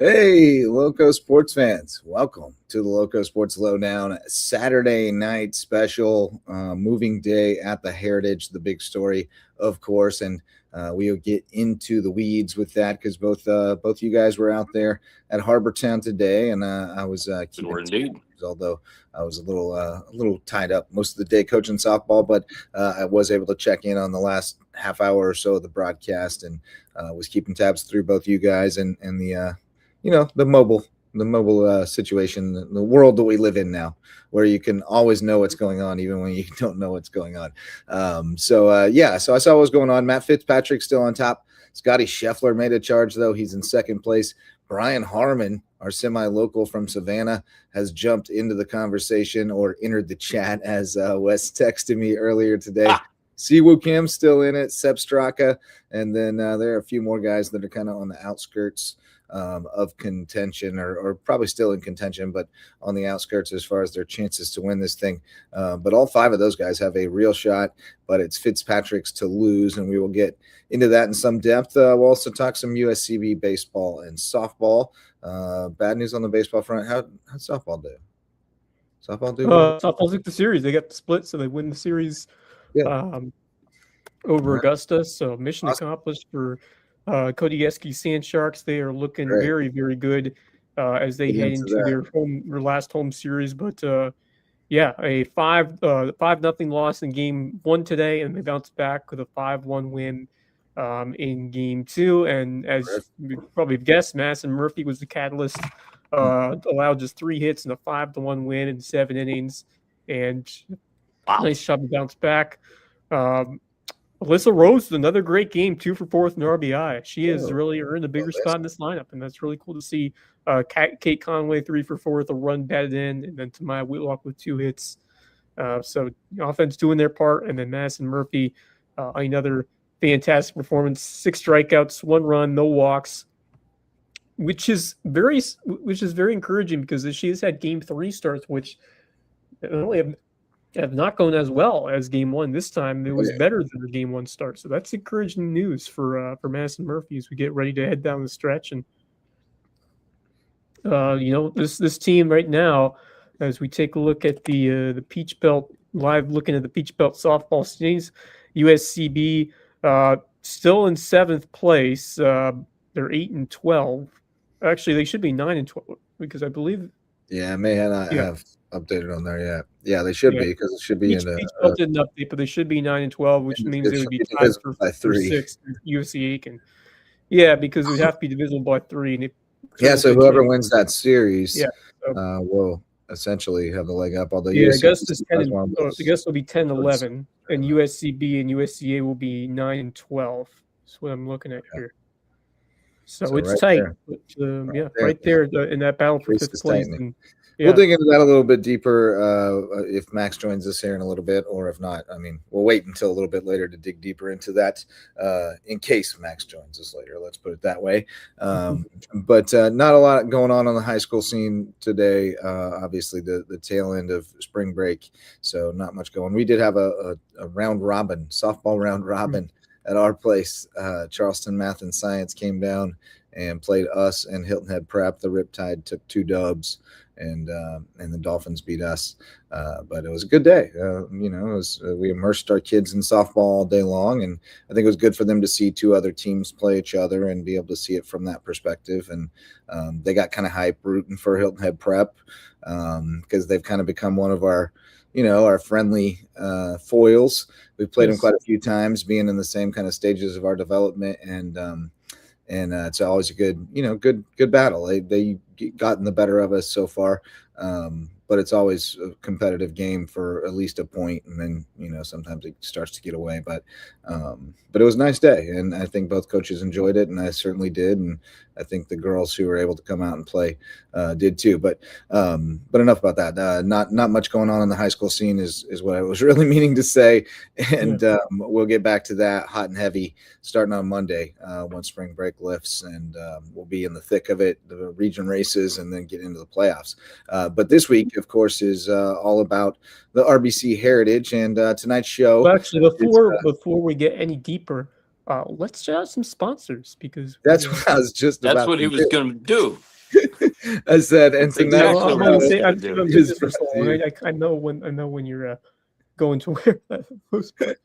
Hey, Loco sports fans. Welcome to the Loco Sports Lowdown Saturday night special moving day at the Heritage, the big story, of course. And we'll get into the weeds with that because both you guys were out there at Harbour Town today, and I was keeping Indeed. although I was a little tied up most of the day coaching softball, but I was able to check in on the last half hour or so of the broadcast and was keeping tabs through both you guys and the the mobile situation, the world that we live in now, where you can always know what's going on even when you don't know what's going on. So I saw what was going on. Matt Fitzpatrick still on top. Scotty Scheffler made a charge, though. He's in second place. Brian Harmon, our semi-local from Savannah, has jumped into the conversation or entered the chat, as Wes texted me earlier today. Siwoo Kim's still in it, Seb Straka, and then there are a few more guys that are kind of on the outskirts of contention, or probably still in contention, but on the outskirts as far as their chances to win this thing. But all five of those guys have a real shot, but it's Fitzpatrick's to lose, and we will get into that in some depth. We'll also talk some USCB baseball and softball. Bad news on the baseball front. How'd softball do? Softball took the series. They got the split, so they win the series over Augusta. So mission accomplished for Cody Yeski Sand Sharks. They are looking very, very good as they head into their last home series. But a 5-0 loss in game one today, and they bounced back with a 5-1 win in game two. And as you probably guessed, Madison Murphy was the catalyst. Allowed just 3 hits and a 5-1 win in 7 innings, and nice job to bounce back. Alyssa Rose, another great game, 2 for 4 with an RBI. She has really earned a bigger spot in this lineup, and that's really cool to see. Kate Conway, 3 for 4 with a run batted in, and then Tamaya Whitlock with 2 hits. So offense doing their part, and then Madison Murphy, another fantastic performance, 6 strikeouts, 1 run, no walks, which is very encouraging because she has had game 3 starts, which really have not gone as well as game 1. This time it was better than the game 1 start. So that's encouraging news for Madison Murphy as we get ready to head down the stretch. And this team right now, as we take a look at the Peach Belt live, looking at the Peach Belt softball standings, USCB still in 7th place. They're 8-12. Actually, they should be 9-12 because I believe. Yeah, I may not have updated on there yet. Yeah, they should be, because it should be Peach Belt didn't update, but they should be 9-12, which means they would be tied for 6 USC Aiken. Yeah, because it would have to be divisible by 3. And so whoever wins that series will essentially have the leg up. Although Augusta will be 10-11, and USCB and USCA will be 9-12. That's what I'm looking at here. So it's right tight. Right there in that battle for 5th place. We'll dig into that a little bit deeper if Max joins us here in a little bit, or if not, we'll wait until a little bit later to dig deeper into that in case Max joins us later. Let's put it that way. But not a lot going on the high school scene today. Obviously, the tail end of spring break, so not much going. We did have a round robin, softball round robin at our place. Charleston Math and Science came down and played us and Hilton Head Prep. The Riptide took 2 dubs, and the Dolphins beat us. But it was a good day. We immersed our kids in softball all day long, and I think it was good for them to see 2 other teams play each other and be able to see it from that perspective. And they got kind of hype rooting for Hilton Head Prep because they've kind of become one of our friendly foils. We've played them quite a few times, being in the same kind of stages of our development, and it's always a good battle. They gotten the better of us so far, but it's always a competitive game for at least a point, and then sometimes it starts to get away. But it was a nice day, and I think both coaches enjoyed it, and I certainly did, and I think the girls who were able to come out and play did too. But enough about that. Not much going on in the high school scene is what I was really meaning to say, and we'll get back to that hot and heavy starting on Monday once spring break lifts, and we'll be in the thick of it, the region races, and then get into the playoffs. But this week, of course, is all about the RBC Heritage, and tonight's show. Well, actually, before we get any deeper, let's shout out some sponsors because That's what I was just That's about what to he was do. going to do. I said, and That's tonight, exactly I'm what I gonna was say gonna I've do. been doing this for so long. I know when you're going to wear that for the most part.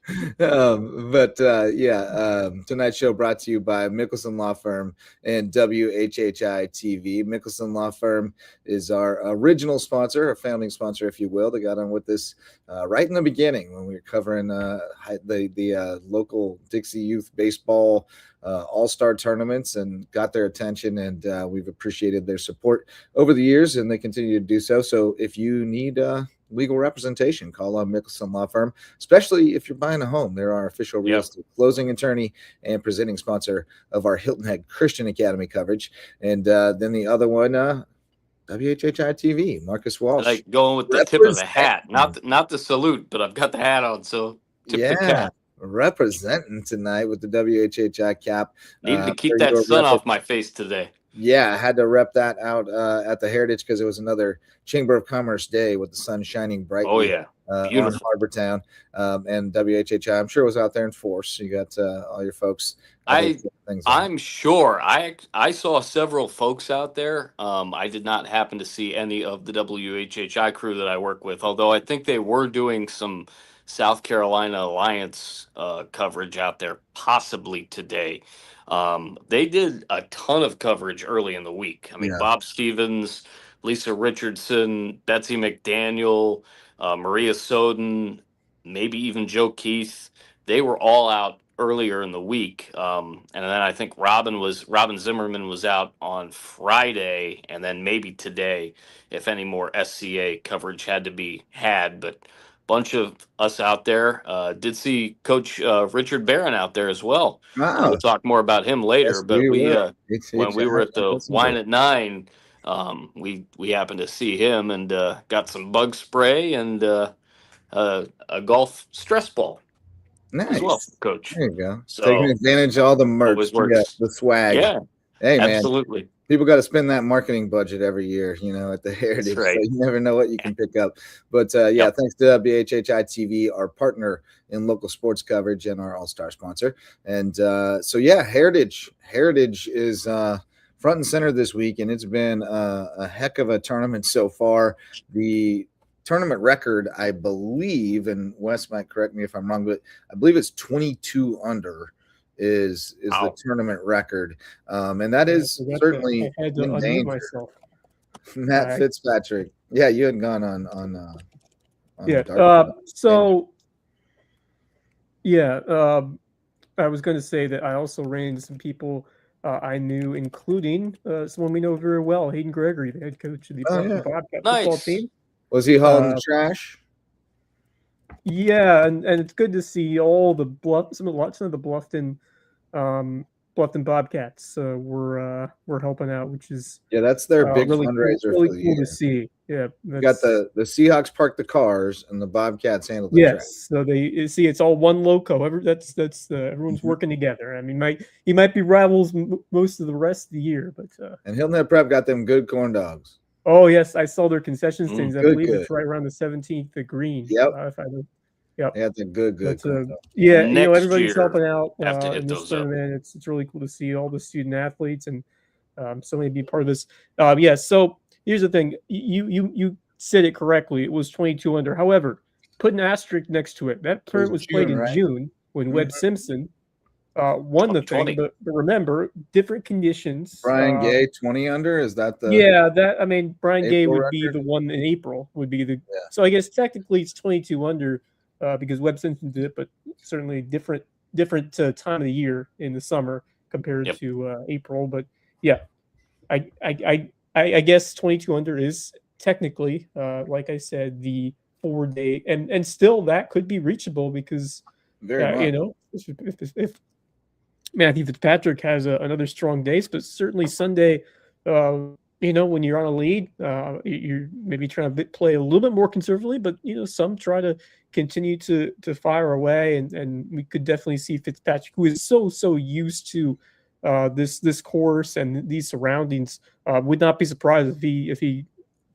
Tonight's show brought to you by Mickelson Law Firm and WHHI TV. Mickelson Law Firm is our original sponsor, our founding sponsor, if you will. They got on with this right in the beginning when we were covering the local Dixie Youth Baseball all-star tournaments and got their attention, and we've appreciated their support over the years, and they continue to do so. So if you need legal representation, call on Mickelson Law Firm, especially if you're buying a home. They're our official real estate closing attorney and presenting sponsor of our Hilton Head Christian Academy coverage. And then the other one, WHHI TV, Marcus Walsh. I like going with the tip of the hat, not the salute, but I've got the hat on, so tip the cap. Representing tonight with the WHHI cap. Needed to keep that sun off my face today. Yeah, I had to rep that out at the Heritage because it was another Chamber of Commerce day with the sun shining brightly. Oh, yeah. On Harbour Town. And WHHI, I'm sure, was out there in force. You got all your folks. I'm sure. I saw several folks out there. I did not happen to see any of the WHHI crew that I work with, although I think they were doing some South Carolina Alliance coverage out there, possibly today. They did a ton of coverage early in the week. I mean, Bob Stevens, Lisa Richardson, Betsy McDaniel, Maria Soden, maybe even Joe Keith. They were all out earlier in the week. And then I think Robin Zimmerman was out on Friday, and then maybe today, if any more SCA coverage had to be had. But bunch of us out there. Did see Coach Richard Barron out there as well. Wow. We'll talk more about him later. But when we were at the Wine at 9, we happened to see him and got some bug spray and a golf stress ball. Nice. As well, Coach. There you go. So, taking advantage of all the merch, the swag. Yeah. Hey, man. Absolutely. People got to spend that marketing budget every year, at the Heritage. Right. So you never know what you can pick up. But thanks to WHHI TV, our partner in local sports coverage and our all-star sponsor. And Heritage is front and center this week, and it's been a heck of a tournament so far. The tournament record, I believe, and Wes might correct me if I'm wrong, but I believe it's 22 under. Is the tournament record, and that is certainly in danger. Matt Fitzpatrick, you hadn't gone on I was going to say that I also ran into some people I knew, including someone we know very well, Hayden Gregory, the head coach of the Bobcat football team. Was he hauling the trash? Yeah, and it's good to see all the some of the Bluffton Bobcats were helping out, which is that's their big really fundraiser. Really for the cool year. To see. Yeah, you got the Seahawks park the cars and the Bobcats handle the trash. So they see it's all one Lowco. Everyone's working together. I mean, he might be rivals most of the rest of the year, but and Hilton Head Prep got them good corn dogs. Oh yes, I saw their concession stands. I believe good. It's right around the 17th, the green. Yep. Yep. They got the good. Everybody's helping out in this tournament. It's really cool to see all the student athletes and so many be part of this. So here's the thing. You said it correctly. It was 22 under. However, put an asterisk next to it. That tournament was played in June when Webb Simpson won the thing. But remember, different conditions. Brian Gay, 20 under. Is that the? Brian Gay would be the one in April. Would be the. Yeah. So I guess technically it's 22 under. Because Webb Simpson did it, but certainly different time of the year in the summer compared to April. But I guess 22 under is technically, like I said, the 4-day, and still that could be reachable because if Matthew Fitzpatrick has another strong day, but certainly Sunday. When you're on a lead, you're maybe trying to play a little bit more conservatively, but some try to continue to fire away, and we could definitely see Fitzpatrick, who is so used to this course and these surroundings, would not be surprised if he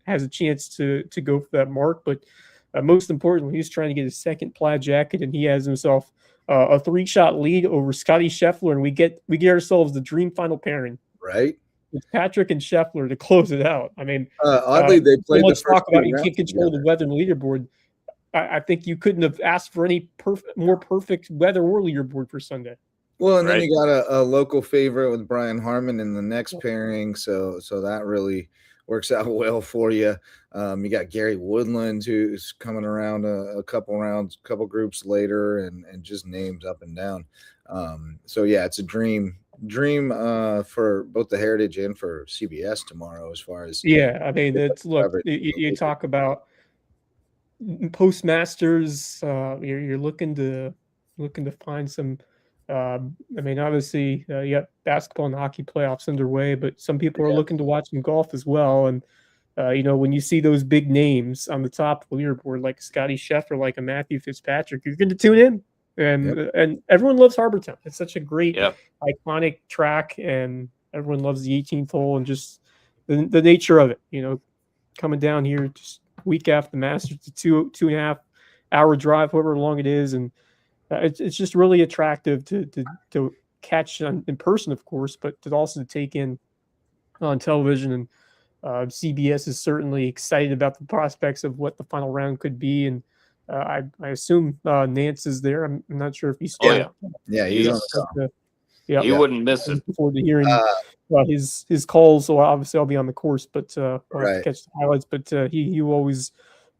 has a chance to go for that mark. But most importantly, he's trying to get his second plaid jacket, and he has himself a 3-shot lead over Scotty Scheffler, and we get ourselves the dream final pairing. Right. It's Patrick and Scheffler to close it out. I mean, oddly, they played the first talk about you rounds can't control together. the weather and leaderboard. I think you couldn't have asked for any more perfect weather or leaderboard for Sunday. Well, and then you got a local favorite with Brian Harmon in the next pairing, so that really works out well for you. You got Gary Woodland, who's coming around a couple groups later, and just names up and down. So yeah, it's a dream for both the Heritage and for CBS tomorrow, as far as I mean, it's you talk about postmasters. You're looking to find some. I mean, obviously, you got basketball and hockey playoffs underway, but some people are looking to watch some golf as well. And when you see those big names on the top of the leaderboard, like Scotty Scheffler, like a Matthew Fitzpatrick, you're going to tune in. And everyone loves Harbour Town. It's such a great, iconic track, and everyone loves the 18th hole and just the nature of it. Coming down here just week after the Masters, to 2.5 hour drive, however long it is, and it's just really attractive to catch in person, of course, but to also take in on television. And CBS is certainly excited about the prospects of what the final round could be. And I assume Nance is there. I'm not sure if he's still. He's on the call. You wouldn't miss it. Looking forward to hearing his calls. So obviously I'll be on the course, but I'll have to catch the highlights. But he always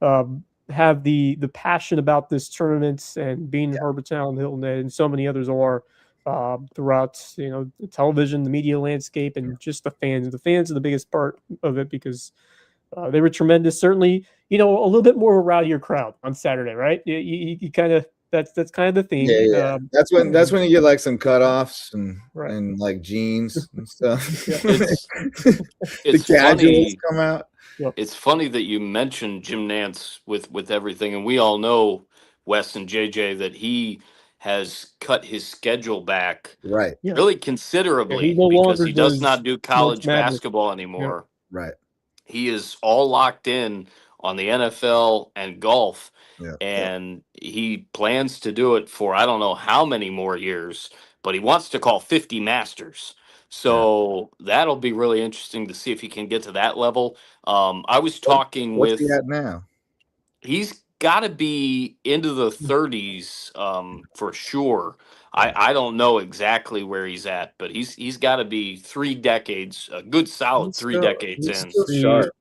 have the passion about this tournament, and being in Harbour Town, Hilton Head, and so many others are throughout the television, the media landscape, and just the fans. The fans are the biggest part of it, because they were tremendous. Certainly, a little bit more of a rowdier crowd on Saturday, right? You kind of that's kind of the theme. That's when you get like some cutoffs and like jeans and stuff. It's the casuals come out. It's funny that you mentioned Jim Nance with everything, and we all know, Wes and JJ, that he has cut his schedule back really considerably, because he does not do college basketball anymore. Right. He is all locked in on the NFL and golf, and he plans to do it for I don't know how many more years, but he wants to call 50 Masters. So that'll be really interesting to see if he can get to that level. I was talking what's he at now? He's got to be into the 30s for sure. I don't know exactly where he's at, but he's got to be 3 decades, a good solid 3 decades in. Still sharp,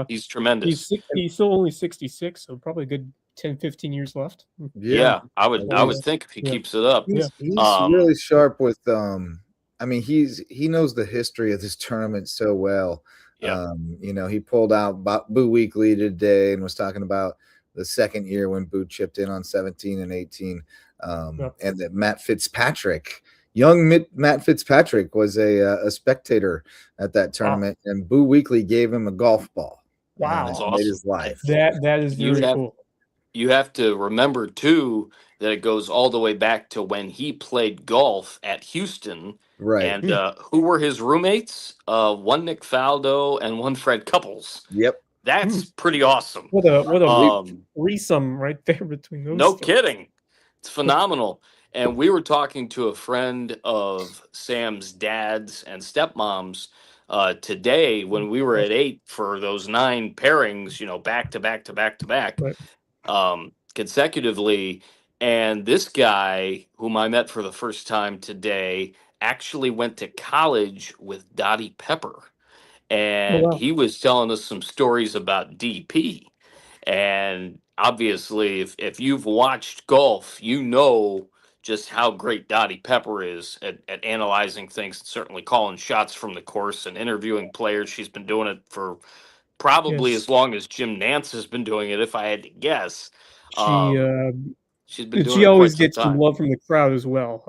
he's tremendous. He's still only 66, so probably a good 10-15 years left. I would think if he keeps it up. He's really sharp with I mean, he knows the history of this tournament so well. He pulled out Boo Weekly today and was talking about the second year when Boo chipped in on 17 and 18, and that Matt Fitzpatrick, young Matt Fitzpatrick, was a spectator at that tournament, and Boo Weekly gave him a golf ball. Wow, that's awesome. Made his life. That is very cool. You have to remember too that it goes all the way back to when he played golf at Houston. Right. And who were his roommates? One Nick Faldo and one Fred Couples. Yep. That's pretty awesome. What a threesome right there between those. No kidding. It's phenomenal. And we were talking to a friend of Sam's dad's and stepmom's today when we were at 8 for those 9 pairings, back to back to back to back, consecutively. And this guy, whom I met for the first time today, actually went to college with Dottie Pepper. And he was telling us some stories about DP. And obviously, if you've watched golf, you know just how great Dottie Pepper is at analyzing things, and certainly calling shots from the course and interviewing players. She's been doing it for probably as long as Jim Nance has been doing it, if I had to guess. She's been doing she always gets some love from the crowd as well.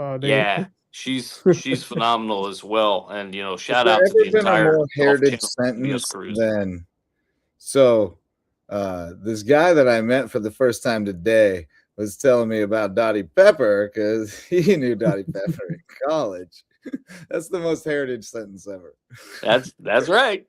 She's phenomenal as well, and shout out to the entire Heritage sentence. Then, so this guy that I met for the first time today was telling me about Dottie Pepper because he knew Dottie Pepper in college. That's the most Heritage sentence ever. That's right.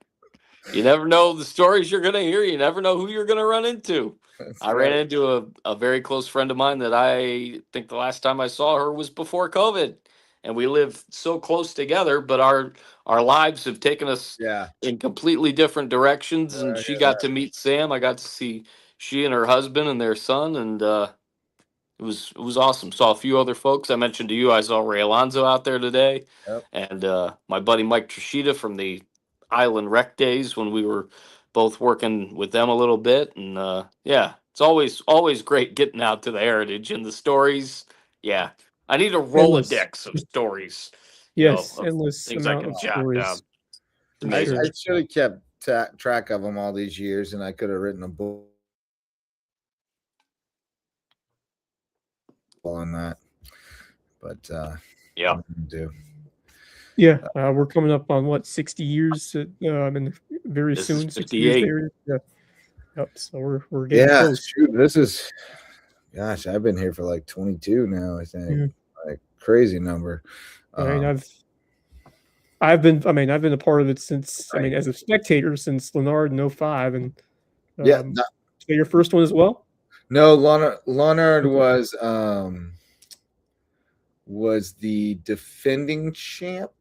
You never know the stories you're going to hear. You never know who you're going to run into. I ran into a very close friend of mine that I think the last time I saw her was before COVID. And we live so close together, but our lives have taken us in completely different directions. And she got to meet Sam. I got to see she and her husband and their son, and it was awesome. Saw a few other folks. I mentioned to you I saw Ray Alonso out there today, and my buddy Mike Trishita from the Island Rec days when we were both working with them a little bit. And yeah, it's always great getting out to the Heritage and the stories. Yeah, I need a Rolodex of stories. Yes, of endless things I amount can of jot stories. down. I Sure. should have kept track of them all these years, and I could have written a book on that. But yeah, do. Yeah, we're coming up on what 60 years, and very This soon is 60 years 58. there. Yeah, yep. So we're getting close. Shoot, this is, gosh, I've been here for like 22 now. I think like crazy number. I mean, I've been a part of it since as a spectator since Leonard in 05, and so your first one as well? No, Leonard was the defending champ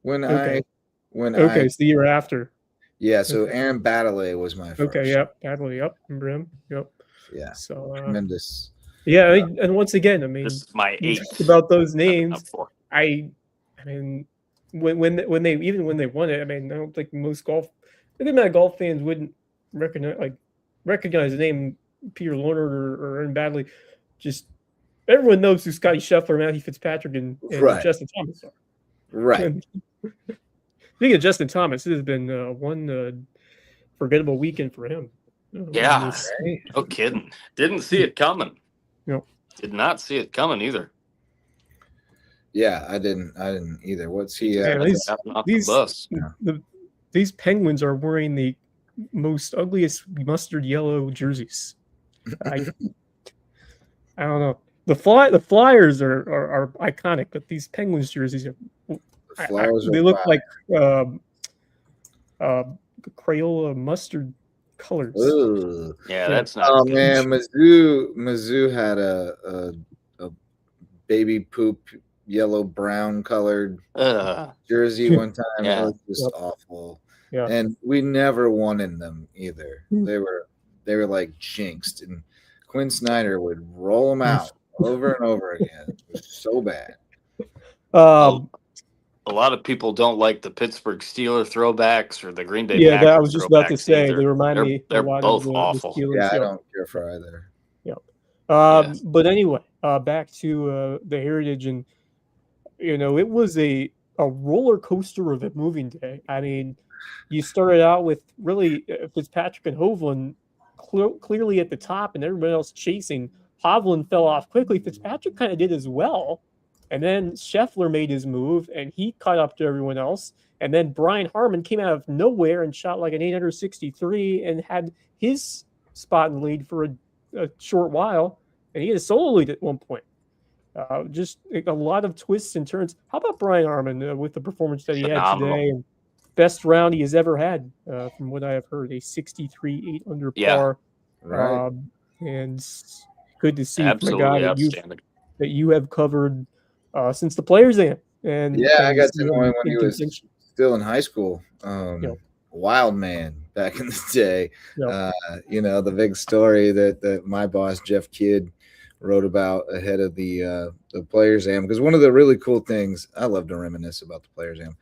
when so the year after. Yeah, so Aaron Baddeley was my first. Okay, yep, Baddeley, yep, remember him, yep. Yeah, so tremendous. Yeah, and once again, this is my 8th. About those names, I mean, when they won it, I mean, I don't think most golf fans wouldn't recognize the name Peter Leonard or Aaron Baddeley. Just everyone knows who Scotty Scheffler, Matthew Fitzpatrick, and Justin Thomas are. Right. Speaking of Justin Thomas, it has been one forgettable weekend for him. Yeah, no kidding. Didn't see it coming. No, did not see it coming either. Yeah, I didn't either. What's he? These Penguins are wearing the most ugliest mustard yellow jerseys. I don't know. The Flyers are iconic, but these Penguins jerseys they look like Crayola mustard colors. Ooh. Yeah, that's not. Oh man, Mizzou had a baby poop yellow brown colored jersey one time. It was just awful. Yeah. And we never won in them either. They were like jinxed, and Quinn Snyder would roll them out over and over again. It was so bad. A lot of people don't like the Pittsburgh Steelers throwbacks or the Green Bay Packers that I was just about to say. Either. They remind me. They're both awful. Yeah, I don't care for either. Yeah. But anyway, back to the Heritage, and it was a roller coaster of a moving day. I mean, you started out with really Fitzpatrick and Hovland clearly at the top, and everybody else chasing. Hovland fell off quickly. Fitzpatrick kind of did as well. And then Scheffler made his move, and he caught up to everyone else. And then Brian Harmon came out of nowhere and shot like an 863 and had his spot in the lead for a short while. And he had a solo lead at one point. Just a lot of twists and turns. How about Brian Harmon with the performance that he had today? And best round he has ever had, from what I have heard, a 63, 8 under par. Right. And good to see from a guy that you have covered since the Players Am. And I got to know him when he was still in high school. Wild man back in the day. The big story that my boss Jeff Kidd wrote about ahead of the Players Am, because one of the really cool things, I love to reminisce about the Players Am.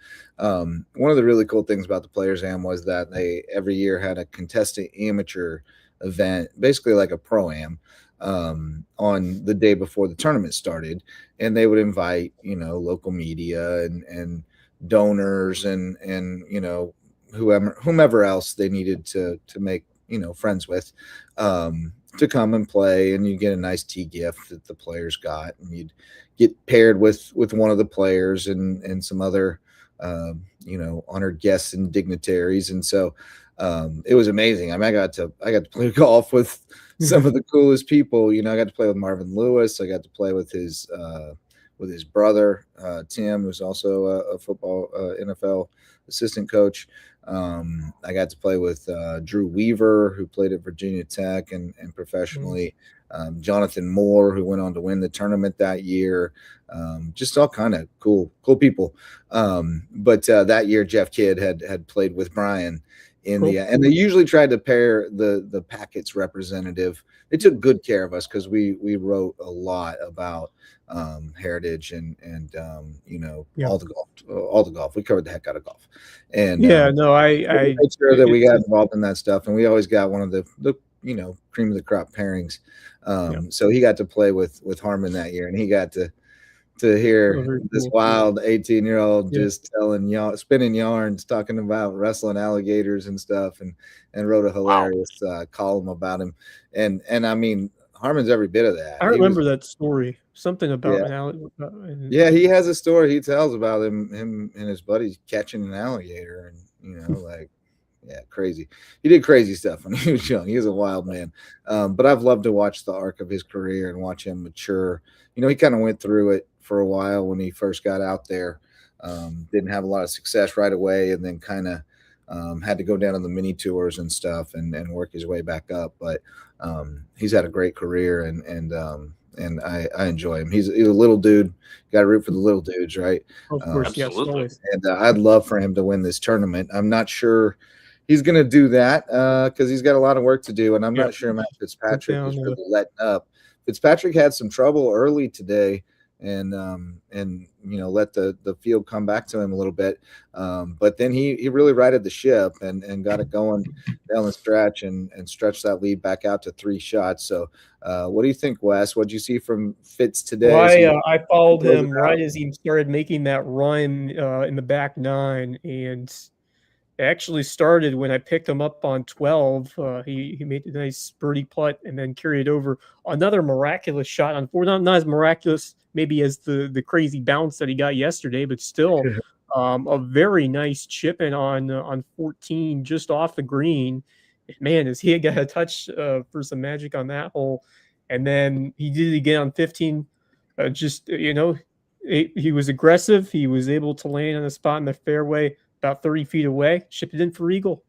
One of the really cool things about the Players Am was that they every year had a contestant amateur event, basically like a pro-am, on the day before the tournament started, and they would invite local media and donors and whomever else they needed to make friends with to come and play, and you get a nice tea gift that the players got, and you'd get paired with one of the players and some other honored guests and dignitaries. And so it was amazing. I mean, I got to play golf with some of the coolest people. I got to play with Marvin Lewis. I got to play with his brother Tim, who's also a football NFL assistant coach. I got to play with Drew Weaver, who played at Virginia Tech and professionally. Jonathan Moore, who went on to win the tournament that year. Just all kind of cool people. But that year, Jeff Kidd had played with Brian in the and they usually tried to pair the Packets representative. They took good care of us because we wrote a lot about Heritage and all the golf. We covered the heck out of golf. And I made sure that we got involved in that stuff, and we always got one of the cream of the crop pairings. So he got to play with Harmon that year, and he got to hear this wild 18-year-old just spinning yarns, talking about wrestling alligators and stuff, and wrote a hilarious column about him. And I mean, Harmon's every bit of that. I remember that story. Something about he has a story he tells about him and his buddies catching an alligator, and crazy. He did crazy stuff when he was young. He was a wild man. But I've loved to watch the arc of his career and watch him mature. He kind of went through it for a while when he first got out there. Didn't have a lot of success right away, and then kind of had to go down on the mini tours and stuff and work his way back up. But he's had a great career, and I enjoy him. He's a little dude. Got to root for the little dudes, right? Of course, yes. Always. And I'd love for him to win this tournament. I'm not sure he's going to do that because he's got a lot of work to do, and I'm not sure Matt Fitzpatrick is really letting up. Fitzpatrick had some trouble early today, and let the field come back to him a little bit, but then he really righted the ship and got it going down the stretch and stretched that lead back out to 3 shots. So what do you think, Wes? What did you see from Fitz today? Well, I followed him right as he started making that run in the back 9, and it actually started when I picked him up on 12. He made a nice birdie putt and then carried over another miraculous shot on 4. Not as miraculous maybe as the crazy bounce that he got yesterday, but still a very nice chip in on 14 just off the green. Man, as he got a touch for some magic on that hole. And then he did it again on 15. He was aggressive. He was able to land on a spot in the fairway about 30 feet away, shipped it in for eagle.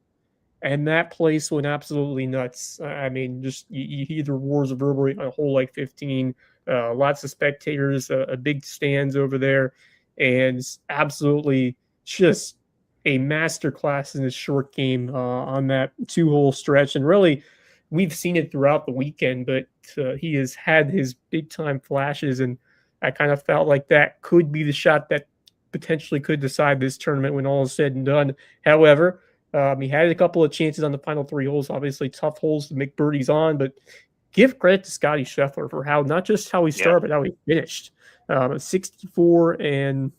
And that place went absolutely nuts. I mean, just you hear the roars reverberate on a hole like 15. Lots of spectators, a big stands over there, and absolutely just a masterclass in his short game on that 2-hole stretch. And really, we've seen it throughout the weekend, but he has had his big-time flashes, and I kind of felt like that could be the shot that potentially could decide this tournament when all is said and done. However, he had a couple of chances on the final 3 holes, obviously tough holes to make birdies on, but give credit to Scotty Scheffler for not just how he started, but how he finished. 64, and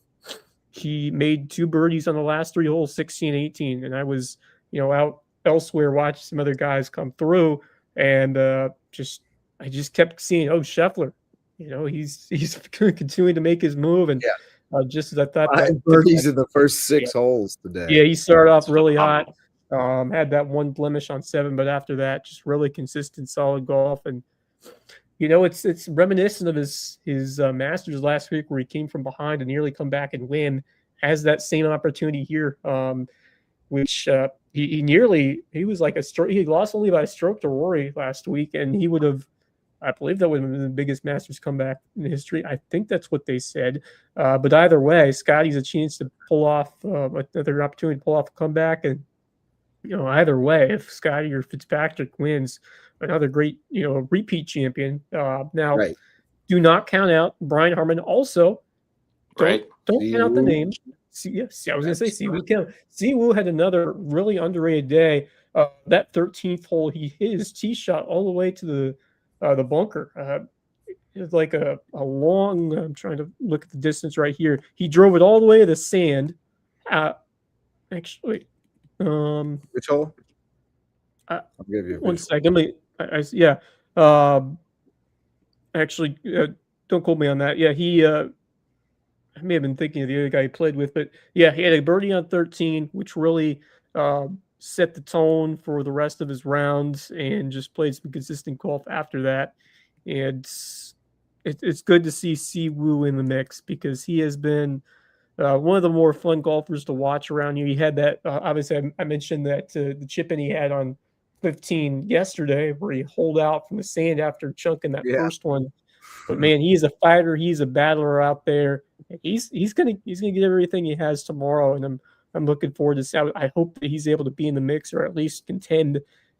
he made 2 birdies on the last 3 holes, 16, 18. And I was, out elsewhere watching some other guys come through, and I just kept seeing, Scheffler, he's continuing to make his move, and just as I thought, 5 birdies in the first 6 holes today. Yeah, he started off really hot. Had that one blemish on 7, but after that, just really consistent, solid golf. And it's reminiscent of his Masters last week, where he came from behind and nearly come back and win. Has that same opportunity here, which he was like a stroke. He lost only by a stroke to Rory last week, and he would have. I believe that would have been the biggest Masters comeback in history. I think that's what they said. But either way, Scotty's a chance to pull off another opportunity to pull off a comeback. And, either way, if Scotty or Fitzpatrick wins, another great, repeat champion. Now, do not count out Brian Harmon. Also, don't count out the name. I was going to say Siwoo had another really underrated day. That 13th hole, he hit his tee shot all the way to the bunker. It's like a long. I'm trying to look at the distance right here. He drove it all the way to the sand. Actually, which hole? I'll give you one second. Actually, don't quote me on that. Yeah, he. I may have been thinking of the other guy he played with, but yeah, he had a birdie on 13, which really set the tone for the rest of his rounds, and just played some consistent golf after that. And it's good to see Siwoo in the mix, because he has been one of the more fun golfers to watch around here. He had that, obviously, I mentioned that the chip-in he had on 15 yesterday, where he holed out from the sand after chunking that first one. But man, he's a fighter. He's a battler out there. He's gonna get everything he has tomorrow, and I'm looking forward to see. I hope that he's able to be in the mix or at least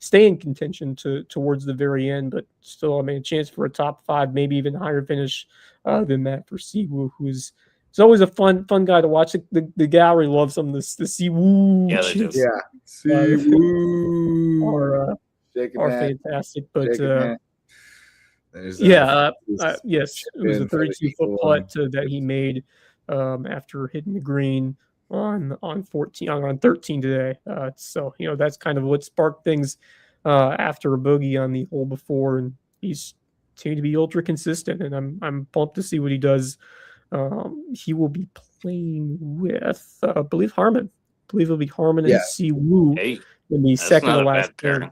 stay in contention towards the very end. But still, I mean, a chance for a top 5, maybe even higher finish than that for Siwoo, who's always a fun guy to watch. The gallery loves him. The Siwoo, yeah, they do. Siwoo are fantastic. But yes, it was a 32-foot putt that he made after hitting the green on 13 today. So that's kind of what sparked things after a bogey on the hole before, and he's continued to be ultra consistent, and I'm pumped to see what he does. He will be playing with I believe Harmon. I believe it'll be Harmon and Siwoo in the second to last pairing.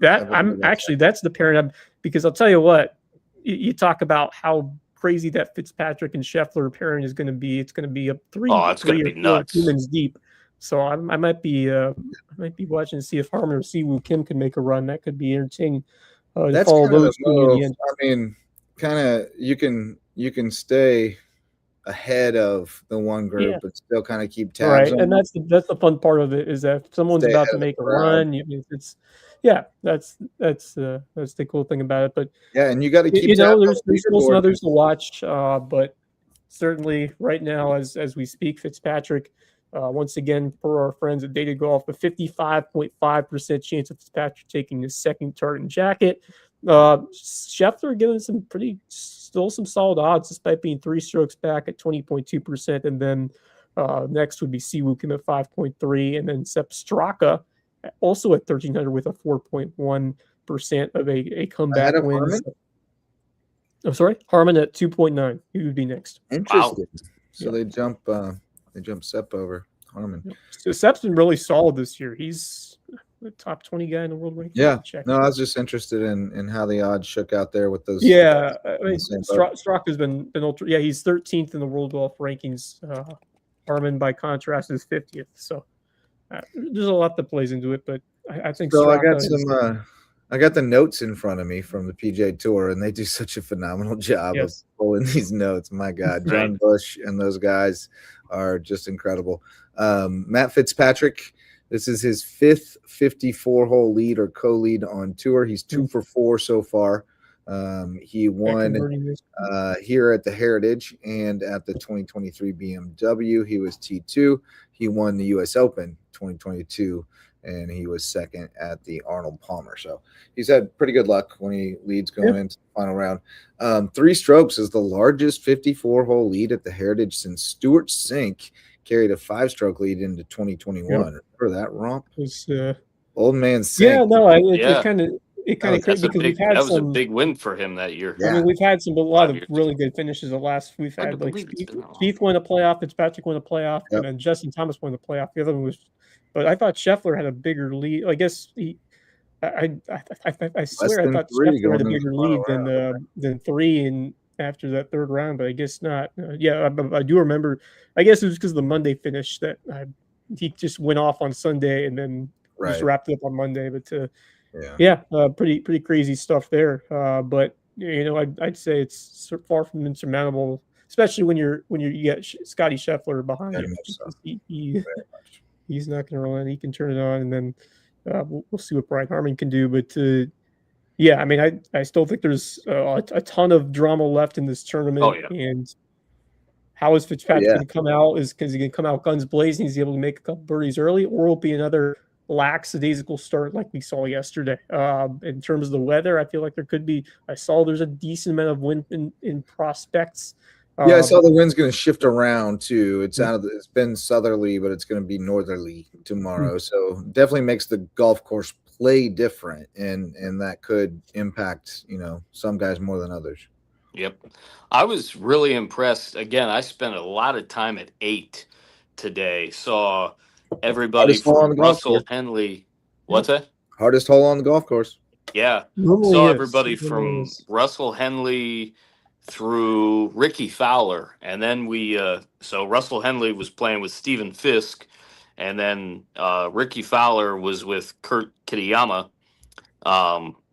That's the pairing because I'll tell you what, you talk about how crazy that Fitzpatrick and Scheffler pairing is going to be. It's going to be a three or four humans deep. So I might be watching to see if Harmon or Siwoo Kim can make a run. That could be entertaining. That's kind of the move. I mean, kind of you can stay ahead of the one group but still kind of keep tabs on and that's the fun part of it, is that if someone's about to make a run, that's the cool thing about it. But and you got to keep there's still some others to watch, but certainly right now as we speak, Fitzpatrick once again, per our friends at Data Golf, a 55.5% chance of Fitzpatrick taking his second tartan jacket. Scheffler giving still some solid odds, despite being 3 strokes back at 20.2%. And then next would be Siwoo Kim at 5.3%. And then Sepp Straka also at 1,300 with a 4.1% of a comeback win. Harmon? I'm sorry? Harmon at 2.9%. He would be next. Interesting. Wow. So they jump Sepp over Harmon. So Sepp's been really solid this year. He's the top 20 guy in the world ranking. Yeah. No, I was just interested in how the odds shook out there with those. Yeah. I mean, Straka's been ultra. Yeah, he's 13th in the world golf rankings. Harmon, by contrast, is 50th. So there's a lot that plays into it, but I think so. I got the notes in front of me from the PGA Tour, and they do such a phenomenal job of pulling these notes. My God, John Bush and those guys are just incredible. Matt Fitzpatrick, this is his 5th 54-hole lead or co-lead on tour. He's 2 for 4 so far. He won here at the Heritage and at the 2023 BMW. He was T2. He won the U.S. Open 2022. And he was second at the Arnold Palmer. So he's had pretty good luck when he leads going into the final round. 3 strokes is the largest 54-hole lead at the Heritage since Stuart Sink carried a 5-stroke lead into 2021. Remember that romp? Old man Sink. Yeah, no, it kind of crazy because that was a big win for him that year. I mean, we've had a lot of really good finishes. We've had like Spieth won a playoff, Fitzpatrick won a playoff, and then Justin Thomas won the playoff. The other one was. But I thought Scheffler had a bigger lead. I guess I swear I thought Scheffler had a bigger lead than 3 and after that third round, but I guess not. I do remember. I guess it was because of the Monday finish that he just went off on Sunday and then just wrapped it up on Monday. But pretty crazy stuff there. But I'd say it's far from insurmountable, especially when you get Scotty Scheffler behind him. He's not going to roll in. He can turn it on, and then we'll see what Brian Harmon can do. But I mean, I still think there's a ton of drama left in this tournament. Oh, yeah. And how is Fitzpatrick going to come out? Is he going to come out guns blazing? Is he able to make a couple birdies early, or will it be another lackadaisical start like we saw yesterday? In terms of the weather, I feel like there could be. I saw there's a decent amount of wind in prospects. I saw the wind's going to shift around too. It's been southerly, but it's going to be northerly tomorrow. So definitely makes the golf course play different, and that could impact some guys more than others. Yep, I was really impressed. Again, I spent a lot of time at 8 today. Saw everybody from Russell Henley. What's that? Hardest hole on the golf course. Yeah, saw everybody from Russell Henley through Ricky Fowler, and then so Russell Henley was playing with Stephen Fisk, and then Ricky Fowler was with Kurt Kitayama.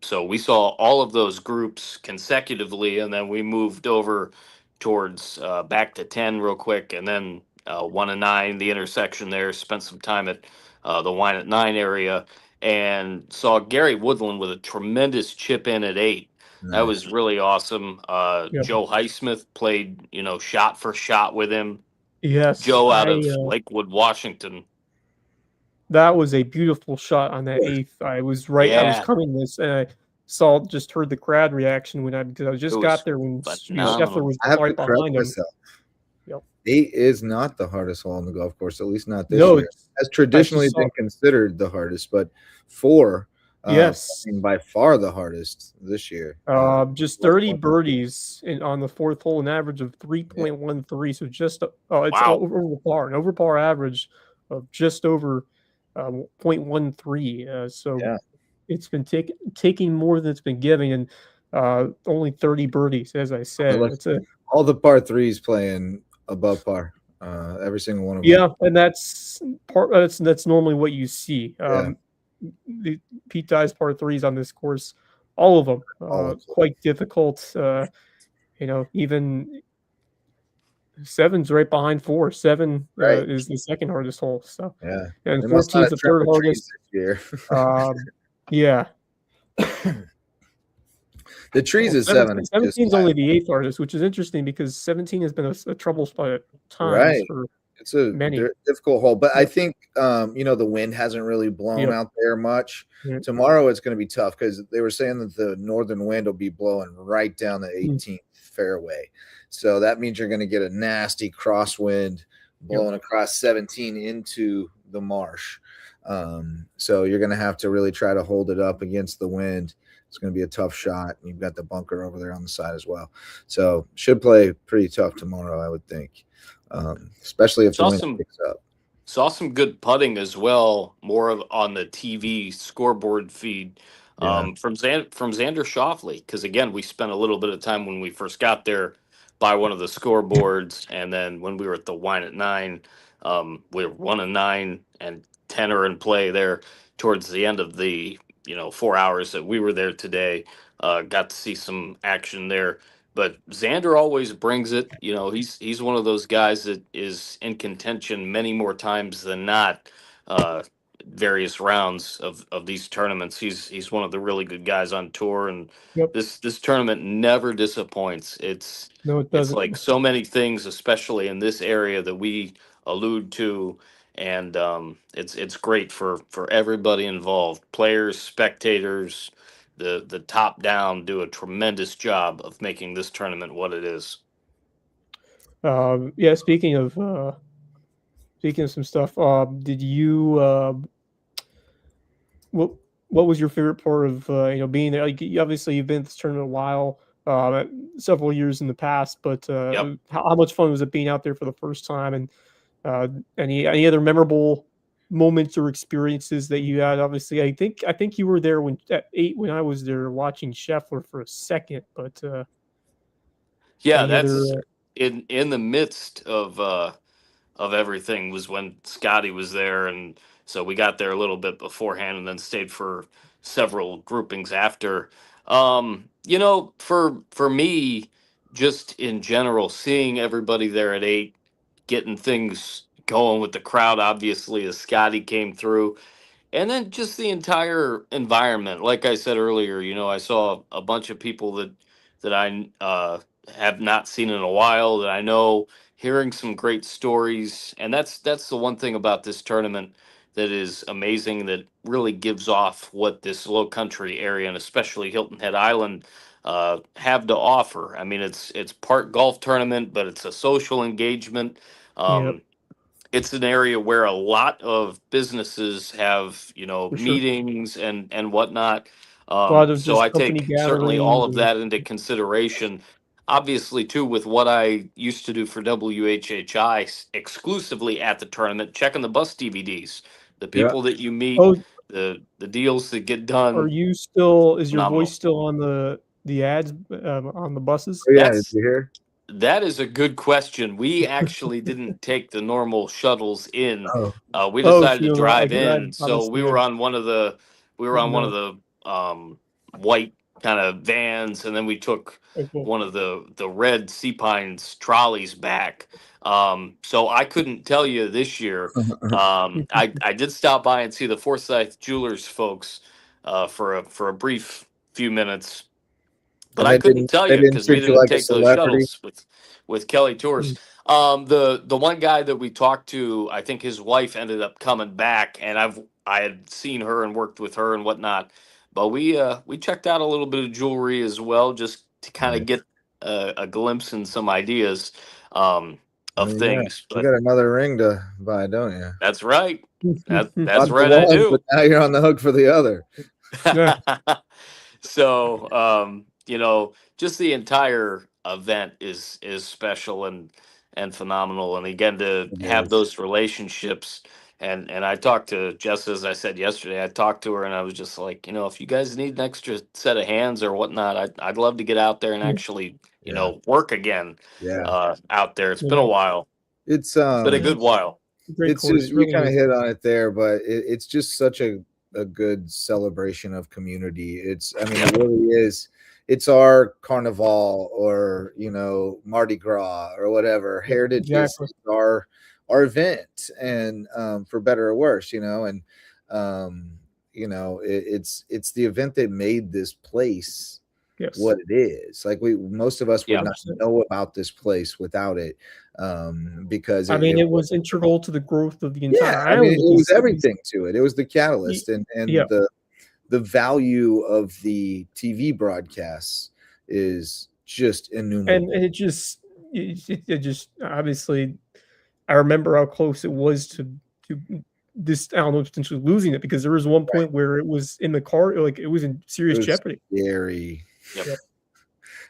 So we saw all of those groups consecutively, and then we moved over towards back to 10 real quick, and then 1 and 9, the intersection there. Spent some time at the Wine at 9 area, and saw Gary Woodland with a tremendous chip in at 8. That was Nice. really awesome. Yep. Joe Highsmith played, shot for shot with him. Yes, Joe out of Lakewood, Washington. That was a beautiful shot on that 8th. I was right. I was Yeah. coming this, and I just heard the crowd reaction because I just got there when Scheffler was I have right to correct behind him. myself. Yep. 8 is not the hardest hole on the golf course, at least not this No, year. Has traditionally been considered the hardest, but 4, yes, by far the hardest this year. Just 30 birdies on the 4th hole, an average of 3.13. So just it's over par, an over par average of just over 0.13. So it's been taking more than it's been giving, and only 30 birdies, as I said. It's all the par 3s playing above par, every single one of them. Yeah, and that's normally what you see. The Pete Dye's par 3s on this course, all of them, quite difficult. Even 7's right behind 4. 7 is the second hardest hole. So and 14 is the third hardest. Yeah. The trees is 7. 17 is only the 8th hardest, which is interesting because 17 has been a trouble spot at times for it's a many. difficult hole. But I think the wind hasn't really blown out there much. Tomorrow it's going to be tough because they were saying that the northern wind will be blowing right down the 18th fairway. So that means you're going to get a nasty crosswind blowing across 17 into the marsh. So you're going to have to really try to hold it up against the wind. It's going to be a tough shot. You've got the bunker over there on the side as well. So should play pretty tough tomorrow, I would think, especially if the wind picks up. Saw some good putting as well, more on the TV scoreboard feed from Xander Schauffele. Because, again, we spent a little bit of time when we first got there by one of the scoreboards. And then when we were at the Wine at 9, we were 1 and 9 and 10 are in play there towards the end of the 4 hours that we were there today. Got to see some action there, but Xander always brings it. He's one of those guys that is in contention many more times than not. Various rounds of these tournaments, he's one of the really good guys on tour, and this tournament never disappoints. It doesn't. It's like so many things, especially in this area that we allude to. And it's great for everybody involved, players, spectators, the top down do a tremendous job of making this tournament what it is. Speaking of some stuff, did you what was your favorite part of being there? Like, obviously you've been at this tournament a while, several years in the past, but how much fun was it being out there for the first time? And any other memorable moments or experiences that you had? Obviously, I think you were there at 8 when I was there watching Scheffler for a second, but that's in the midst of everything was when Scotty was there, and so we got there a little bit beforehand and then stayed for several groupings after. For me, just in general, seeing everybody there at 8, getting things going with the crowd, obviously, as Scotty came through. And then just the entire environment. Like I said earlier, I saw a bunch of people that I have not seen in a while, that I know, hearing some great stories. And that's the one thing about this tournament that is amazing, that really gives off what this low country area, and especially Hilton Head Island, have to offer. I mean, it's part golf tournament, but it's a social engagement. It's an area where a lot of businesses have, meetings and whatnot. So I take certainly all of that into consideration. Obviously, too, with what I used to do for WHHI exclusively at the tournament, checking the bus DVDs, the people that you meet, the deals that get done. Is your voice still on the the ads on the buses? Oh, yeah, did you hear? That is a good question. We actually didn't take the normal shuttles in. Oh, We Oh, so decided to you were drive like in, on the so we were stand. on one of the white kind of vans, and then we took Oh, cool. one of the red Sea Pines trolleys back. So I couldn't tell you this year. I did stop by and see the Forsyth Jewelers folks for a brief few minutes, but and I couldn't tell they you didn't because we treat you didn't like a take those celebrity? shuttles with Kelly Tours. The one guy that we talked to, I think his wife ended up coming back, and I had seen her and worked with her and whatnot. But we checked out a little bit of jewelry as well, just to kind of Nice. get a glimpse and some ideas of You things. But got another ring to buy, don't you? that's right. That's Bought the right. I one, do. but now you're on the hook for the other. Yeah. So just the entire event is special and phenomenal, and again to It have is. those relationships. And I talked to Jess, as I said yesterday. I talked to her and I was just like, if you guys need an extra set of hands or whatnot, I'd love to get out there and actually Yeah. work again Yeah. out there. It's been a while. It's It's been a good while. Great it's course. just, we Really kind of is. hit on it there, but it's just such a good celebration of community. I mean, it really is. It's our carnival, or Mardi Gras or whatever. Heritage Exactly. is our event, and for better or worse, and it's the event that made this place Yes. what it is. Like most of us would Yeah. not know about this place without it, because it was integral to the growth of the entire I island. mean, it was everything to it. It was the catalyst, and Yeah. the value of the TV broadcasts is just innumerable. And it just obviously, I remember how close it was to this. I don't know, potentially losing it, because there was one point where it was in the car, like it was in serious jeopardy. Scary. Yep.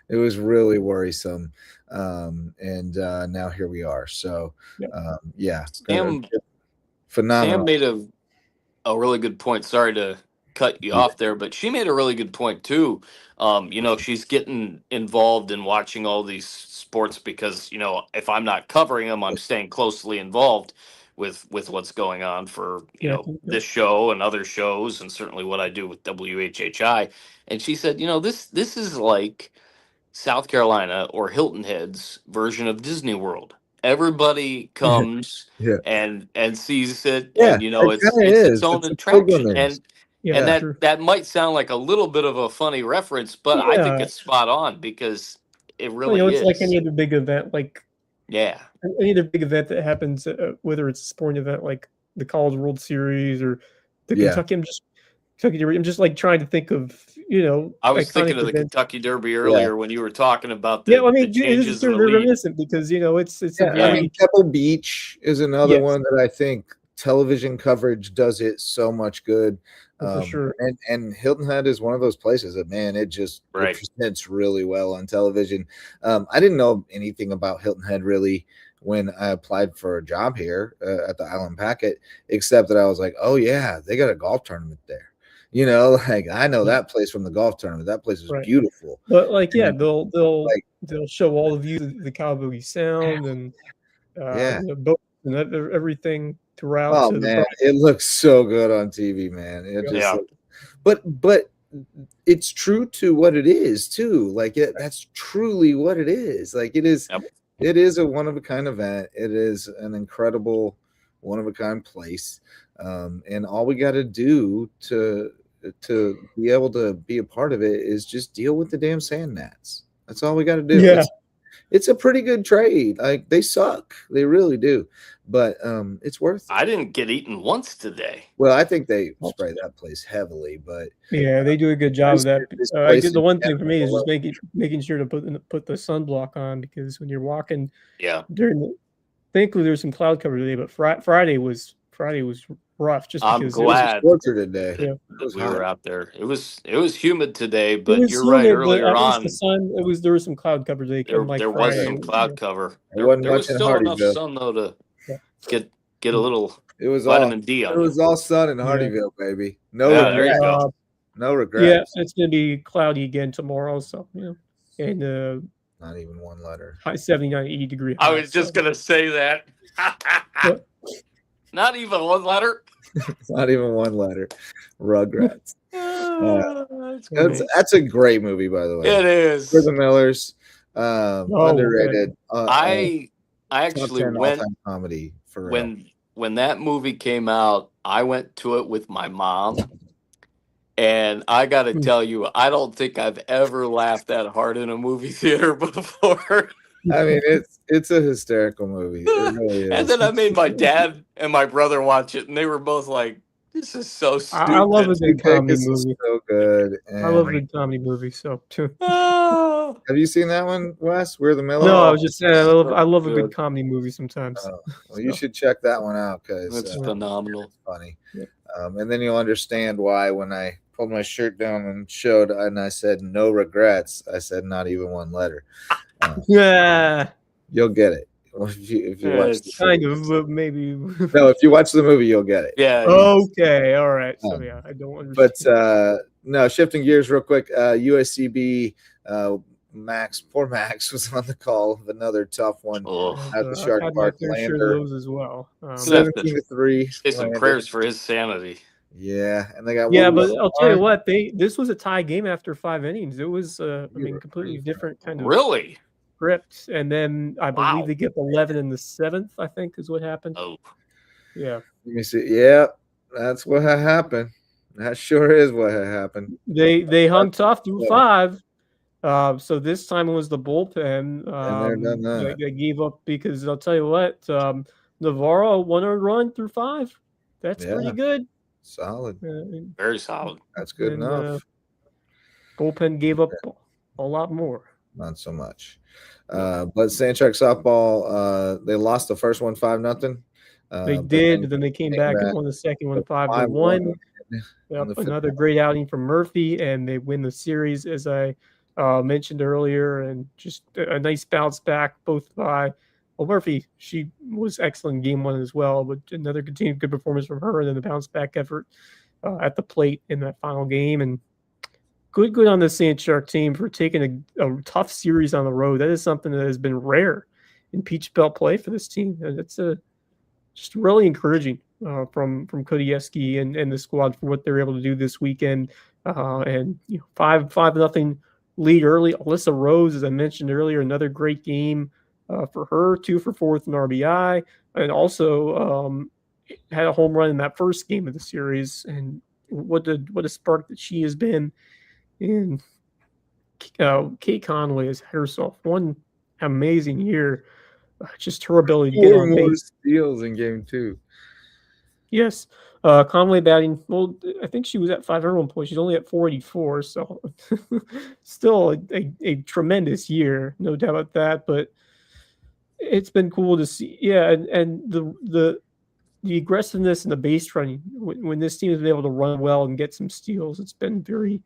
It was really worrisome, and now here we are. So, phenomenal. Sam made a really good point. Sorry to cut you off there, but she made a really good point too. She's getting involved in watching all these sports because, if I'm not covering them, I'm staying closely involved with what's going on for, this show and other shows, and certainly what I do with WHHI. And she said, this is like South Carolina or Hilton Head's version of Disney World. Everybody comes Yeah. and sees it, Yeah, and it it's kinda its is. own It's a attraction. pilgrimage. And True. that might sound like a little bit of a funny reference, but I think Yeah. it's spot on because it Well, really it's is. like any other big event, like Yeah. any other big event that happens, whether it's a sporting event like the College World Series or the Yeah. Kentucky. Kentucky Derby. I'm just like trying to think of I was thinking iconic of the events. Kentucky Derby earlier when you were talking about Yeah, the it is changes in the very lead. reminiscent because it's a Yeah, I very mean, Pebble Beach is another Yes. one that I think television coverage does it so much good. for sure. And Hilton Head is one of those places that, man, it presents really well on television. I didn't know anything about Hilton Head really when I applied for a job here at the Island Packet, except that I was like, oh yeah, they got a golf tournament there. Like I know that place from the golf tournament. That place is beautiful. But like, And, they'll show all the views of the Cowboy Sound and boats and everything throughout. Oh man, it looks so good on TV, man. It just but it's true to what it is too. Like that's truly what it is. Like it is. Yep. It is a one of a kind event. It is an incredible one of a kind place, and all we got to do to be able to be a part of it is just deal with the damn sand gnats. That's all we got to do. Yeah. It's a pretty good trade. Like they suck, they really do, but it's worth it. I didn't get eaten once today. Well, I think they spray that place heavily, but yeah, they do a good job of that. The one thing for me is just making sure to put the sunblock on, because when you're walking, thankfully there's some cloud cover today, but Friday was rough. Just I'm because glad today. Yeah. We were out there. It was humid today, but you're right. Earlier on, the sun. There was some cloud cover today. There was some cloud cover. There was still enough sun though to get a little. It was vitamin D on. It was all sun in Hardyville, baby. No, there you go. No Yeah, regrets. it's going to be cloudy again tomorrow. So, and Not even one letter. high 79, 80 degree I high. was just So, gonna say that. but, Not even one letter. It's not even one letter. Rugrats. That's great. That's a great movie, by the way. It is. For the Millers, underrated. I top actually 10 went all-time comedy for real. when that movie came out. I went to it with my mom, and I got to tell you, I don't think I've ever laughed that hard in a movie theater before. I mean, it's a hysterical movie. It really is. And then I made my dad and my brother watch it, and they were both like, "This is so stupid." I love a good comedy This is movie. so good. I love a good comedy movie. So, too. Have you seen that one, Wes? We're the Millers? No, I was just saying, I love a good comedy movie sometimes. Well, you should check that one out because It's phenomenal. It's funny. Yeah. And then you'll understand why when I pulled my shirt down and I said no regrets, I said not even one letter. Yeah, you'll get it if you watch the kind of, but maybe. No, if you watch the movie, you'll get it. Yeah. Okay. All right. So yeah, I don't understand. But no, shifting gears real quick. USCB. Poor Max was on the call of another tough one at the Shark Park. Lander those as well. 17-3. Say some prayers for his sanity. Yeah, and they got but I'll tell you what, this was a tie game after 5 innings. It was completely different kind of script. And then I believe they get 11 in the 7th, I think is what happened. Oh. Yeah. Let me see. Yeah, that's what had happened. That sure is what had happened. They hung tough through 5. So this time it was the bullpen. They gave up because I'll tell you what, Navarro 1 earned run through 5. That's pretty good. Solid. Very solid. That's good enough. Bullpen gave up a lot more. Not so much. But Sandtrack softball, they lost the first one 5-0. They did. Then they came back and won the second one 5-1. Another great outing from Murphy, and they win the series as I mentioned earlier, and just a nice bounce back both by Murphy. She was excellent in game 1 as well, but another continued good performance from her, and then the bounce back effort at the plate in that final game. And good on the Sandtrack team for taking a tough series on the road. That is something that has been rare in Peach Belt play for this team, and it's just really encouraging from Kodieski and the squad for what they're able to do this weekend. And 5-0 lead early. Alyssa Rose, as I mentioned earlier, another great game for her, 2 for 4 with an RBI, and also had a home run in that first game of the series. And what a spark that she has been. And Kate Conway has herself one amazing year. Just her ability to get on base. Steals in game 2. Yes. Conway batting, well, I think she was at 500 one point. She's only at 484, so still a tremendous year, no doubt about that. But it's been cool to see. Yeah, and the aggressiveness and the base running, when this team has been able to run well and get some steals, it's been very,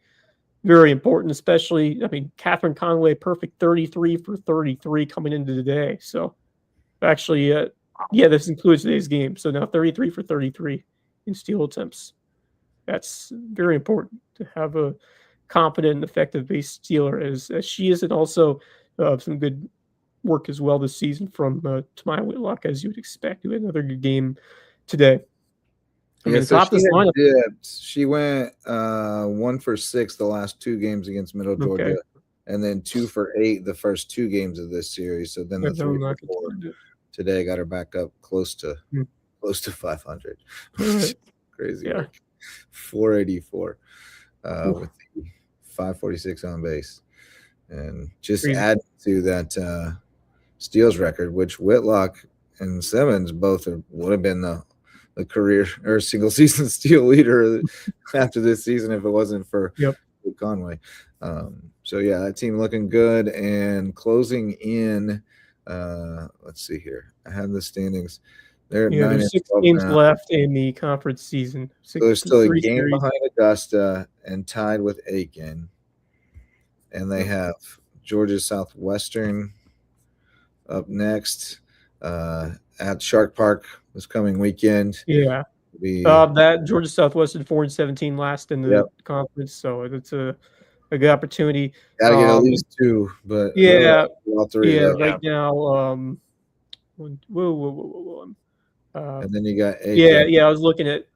very important, especially, Catherine Conway, perfect 33 for 33 coming into today. So actually, this includes today's game. So now 33 for 33 in steal attempts. That's very important to have a competent and effective base stealer as she is, and also some good work as well this season from Tamaya Whitlock, as you would expect. We had another good game today. She went 1 for 6 the last 2 games against Middle Georgia, and then 2 for 8 the first 2 games of this series. So then the 3 for 4 today got her back up close to 500. Crazy. Yeah. 484 with the 546 on base, and just add to that steals record, which Whitlock and Simmons both would have been the career or single season steal leader after this season if it wasn't for Conway. So yeah, that team looking good and closing in. Let's see here. I have the standings. They're there's 6 games left in the conference season. So they're still a game behind Augusta and tied with Aiken. And they have Georgia Southwestern up next at Shark Park this coming weekend. Yeah. That Georgia Southwestern 4-17 last in the Yep. conference, so it's a good opportunity. Gotta get at least 2, but yeah, all 3 yeah. though. Right now, whoa. And then you got Yeah, Aiken. I was looking at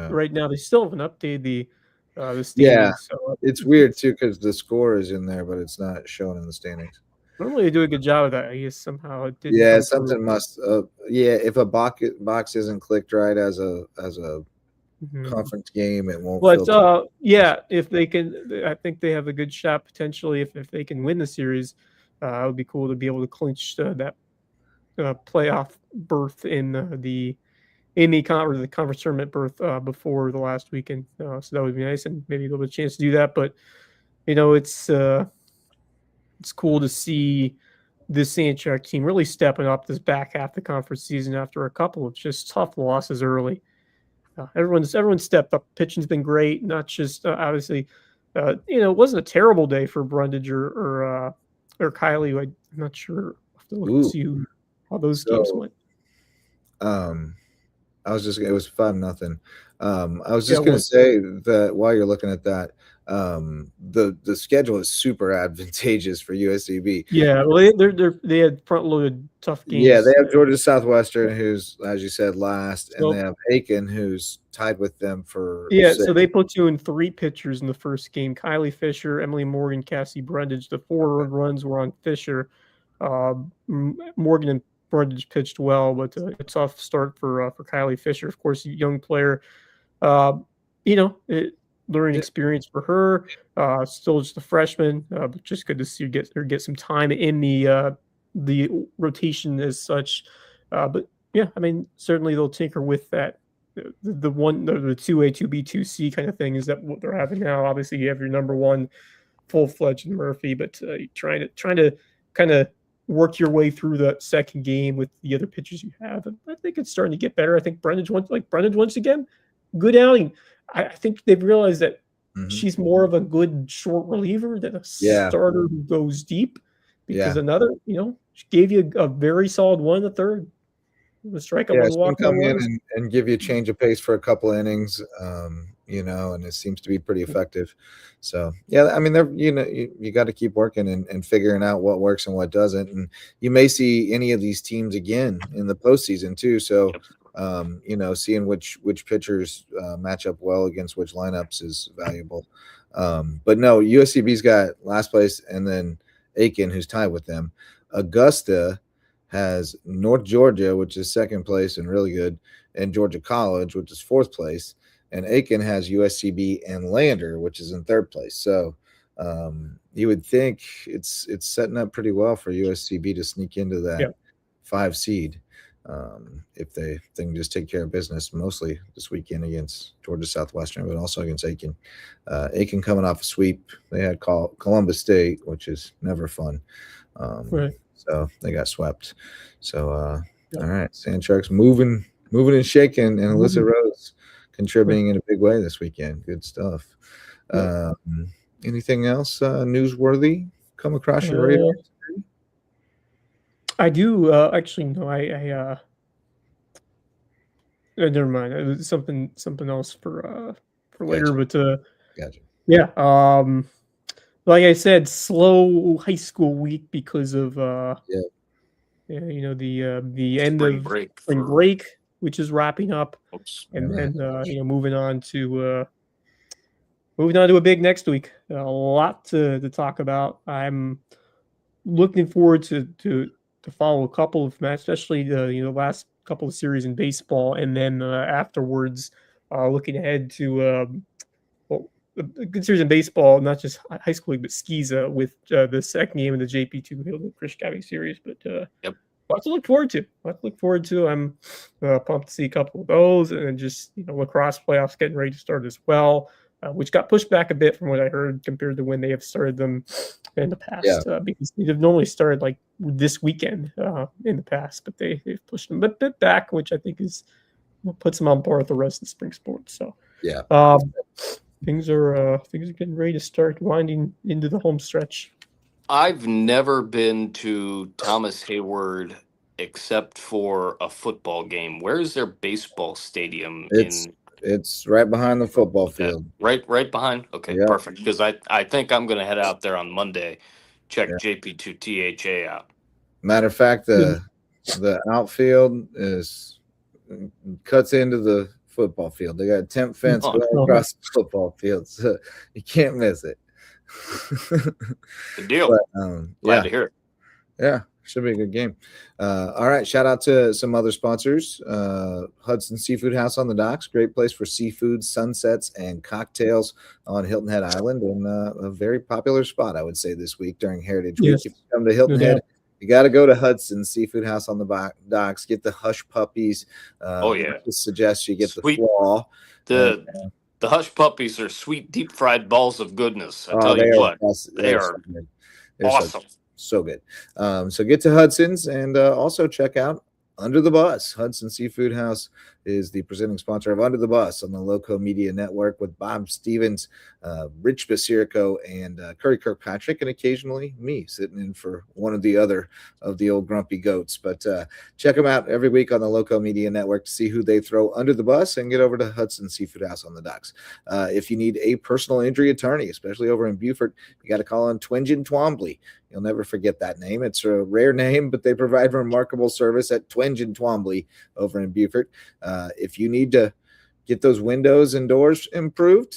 right now. They still haven't updated the Yeah, standings. So it's weird too because the score is in there, but it's not shown in the standings. normally they do a good job of that. I guess somehow it didn't. Yeah, come something through. must. If a box isn't clicked right as a conference game, it won't But filter. if they can, I think they have a good shot potentially if they can win the series. It would be cool to be able to clinch that playoff berth in the conference tournament berth before the last weekend. So that would be nice, and maybe they'll have a chance to do that. But it's cool to see this Sanchak team really stepping up this back half of the conference season after a couple of just tough losses early. Everyone's stepped up. Pitching's been great, not just obviously. It wasn't a terrible day for Brundage or Kylie. I'm not sure. I'll have to look and see how those games went. It was 5-0. I was just gonna say that while you're looking at that, the schedule is super advantageous for USCB. Yeah, well, they had front loaded tough games. Yeah, they have Georgia Southwestern, who's, as you said, last, and they have Aiken, who's tied with them for 6. So they platooned 3 pitchers in the first game: Kylie Fisher, Emily Morgan, Cassie Brundage. The 4 runs were on Fisher. Morgan and Brundage pitched well, but a tough start for Kylie Fisher. Of course, young player. Learning experience for her. Still just a freshman, but just good to see her get some time in the rotation as such. But yeah, I mean, certainly they'll tinker with that. The 2A, 2B, 2C kind of thing is that what they're having now. Obviously, you have your number 1 full-fledged Murphy, but trying to kind of work your way through the second game with the other pitchers you have. And I think it's starting to get better. I think Brundage once again, good outing. I think they've realized that she's more of a good short reliever than a starter who goes deep. Because another, she gave you a very solid 1 in the third. The strikeout was walk. Come in and give you a change of pace for a couple innings, and it seems to be pretty effective. So I mean, you got to keep working and figuring out what works and what doesn't, and you may see any of these teams again in the postseason too. So, seeing which pitchers match up well against which lineups is valuable. But no, USCB's got last place, and then Aiken, who's tied with them. Augusta has North Georgia, which is second place and really good, and Georgia College, which is fourth place. And Aiken has USCB and Lander, which is in third place. So you would think it's setting up pretty well for USCB to sneak into that 5 seed if they can just take care of business mostly this weekend against Georgia Southwestern, but also against Aiken. Aiken coming off a sweep. They had Columbus State, which is never fun. So they got swept. So all right, Sand Sharks moving and shaking, and Alyssa Rose contributing in a big way this weekend. Good stuff. Anything else newsworthy come across your radar? I do actually no. I never mind. It was something else for later. But gotcha. Yeah. Like I said, slow high school week because of the end of spring break, which is wrapping up, and then moving on to a big next week. A lot to talk about. I'm looking forward to follow a couple of matches, especially the last couple of series in baseball, and then afterwards, looking ahead to a good series in baseball, not just high school league, but Skiza with the second game of the JP2 Chris Gabby series. But lots to look forward to. I'm pumped to see a couple of those, and then just lacrosse playoffs getting ready to start as well, which got pushed back a bit from what I heard compared to when they have started them in the past, because they've normally started like this weekend in the past, but they've pushed them a bit back, which I think puts them on par with the rest of the spring sports. So things are getting ready to start winding into the home stretch. I've never been to Thomas Hayward except for a football game. Where is their baseball stadium It's in? it's right behind the football Yeah, field. right behind. Okay, Yeah, perfect. Because I think I'm going to head out there on Monday, check yeah. JP2THA out. Matter of fact, the outfield is cuts into the football field. They got a temp fence Oh, going across the football field, so you can't miss it. good deal. But Glad yeah, to hear it. yeah, should be a good game. All right, shout out to some other sponsors. Hudson Seafood House on the Docks, great place for seafood, sunsets, and cocktails on Hilton Head Island, and a very popular spot, I would say, this week during Heritage Week. Yes, If you come to Hilton no Head, doubt. you got to go to Hudson Seafood House on the Docks. Get the hush puppies. Oh yeah, Just suggest you get the sweet. flaw. And, The hush puppies are sweet, deep fried balls of goodness. I tell they you are what, they they're so are good. They're awesome. so good. So get to Hudson's and also check out Under the Bus. Hudson Seafood House is the presenting sponsor of Under the Bus on the Lowco Media Network with Bob Stevens, Rich Basirico, and Curry Kirkpatrick, and occasionally me sitting in for one of the other of the old grumpy goats. But check them out every week on the Lowco Media Network to see who they throw under the bus, and get over to Hudson Seafood House on the Docks. If you need a personal injury attorney, especially over in Beaufort, you got to call on Twingen Twombly. You'll never forget that name. It's a rare name, but they provide remarkable service at Twingen Twombly over in Beaufort. If you need to get those windows and doors improved,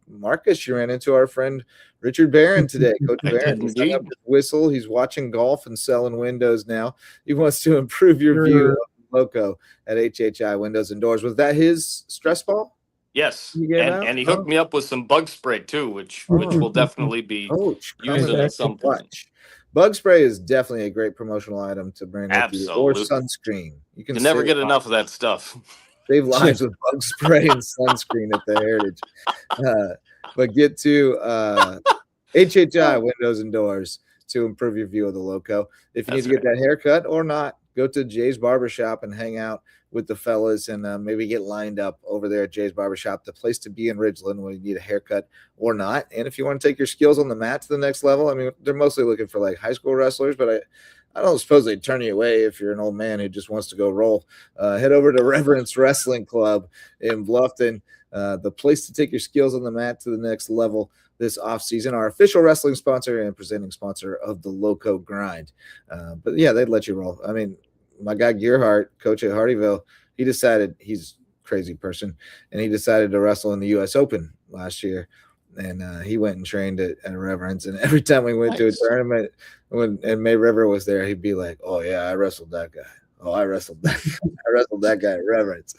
Marcus, you ran into our friend Richard Barron today. Coach I Barron, did he's hung up indeed. his whistle. He's watching golf and selling windows now. He wants to improve your view of Loco at HHI Windows and Doors. Was that his stress ball? Yes, You gave and out? and he hooked me up with some bug spray too, which we'll definitely be Coach, using at some point. clutch. Bug spray is definitely a great promotional item to bring with you, or Absolutely. sunscreen. You Can never get enough of that stuff. save lives with bug spray and sunscreen at the Heritage. But get to HHI Windows and Doors to improve your view of the Loco. If you need to get that haircut or not, go to Jay's Barbershop and hang out with the fellas and maybe get lined up over there at Jay's Barbershop, the place to be in Ridgeland when you need a haircut or not. And if you want to take your skills on the mat to the next level, I mean, they're mostly looking for like high school wrestlers, but I don't suppose they'd turn you away if you're an old man who just wants to go roll. Head over to Reverence Wrestling Club in Bluffton, the place to take your skills on the mat to the next level this offseason, our official wrestling sponsor and presenting sponsor of the Loco Grind. But yeah, they'd let you roll. I mean, my guy Gearhart, coach at Hardyville, he decided, he's a crazy person, and he decided to wrestle in the U.S. Open last year. And he went and trained at Reverence. And every time we went to a tournament, and May River was there, he'd be like, "Oh yeah, I wrestled that guy. Oh, I wrestled that guy. I wrestled that guy at Reverence."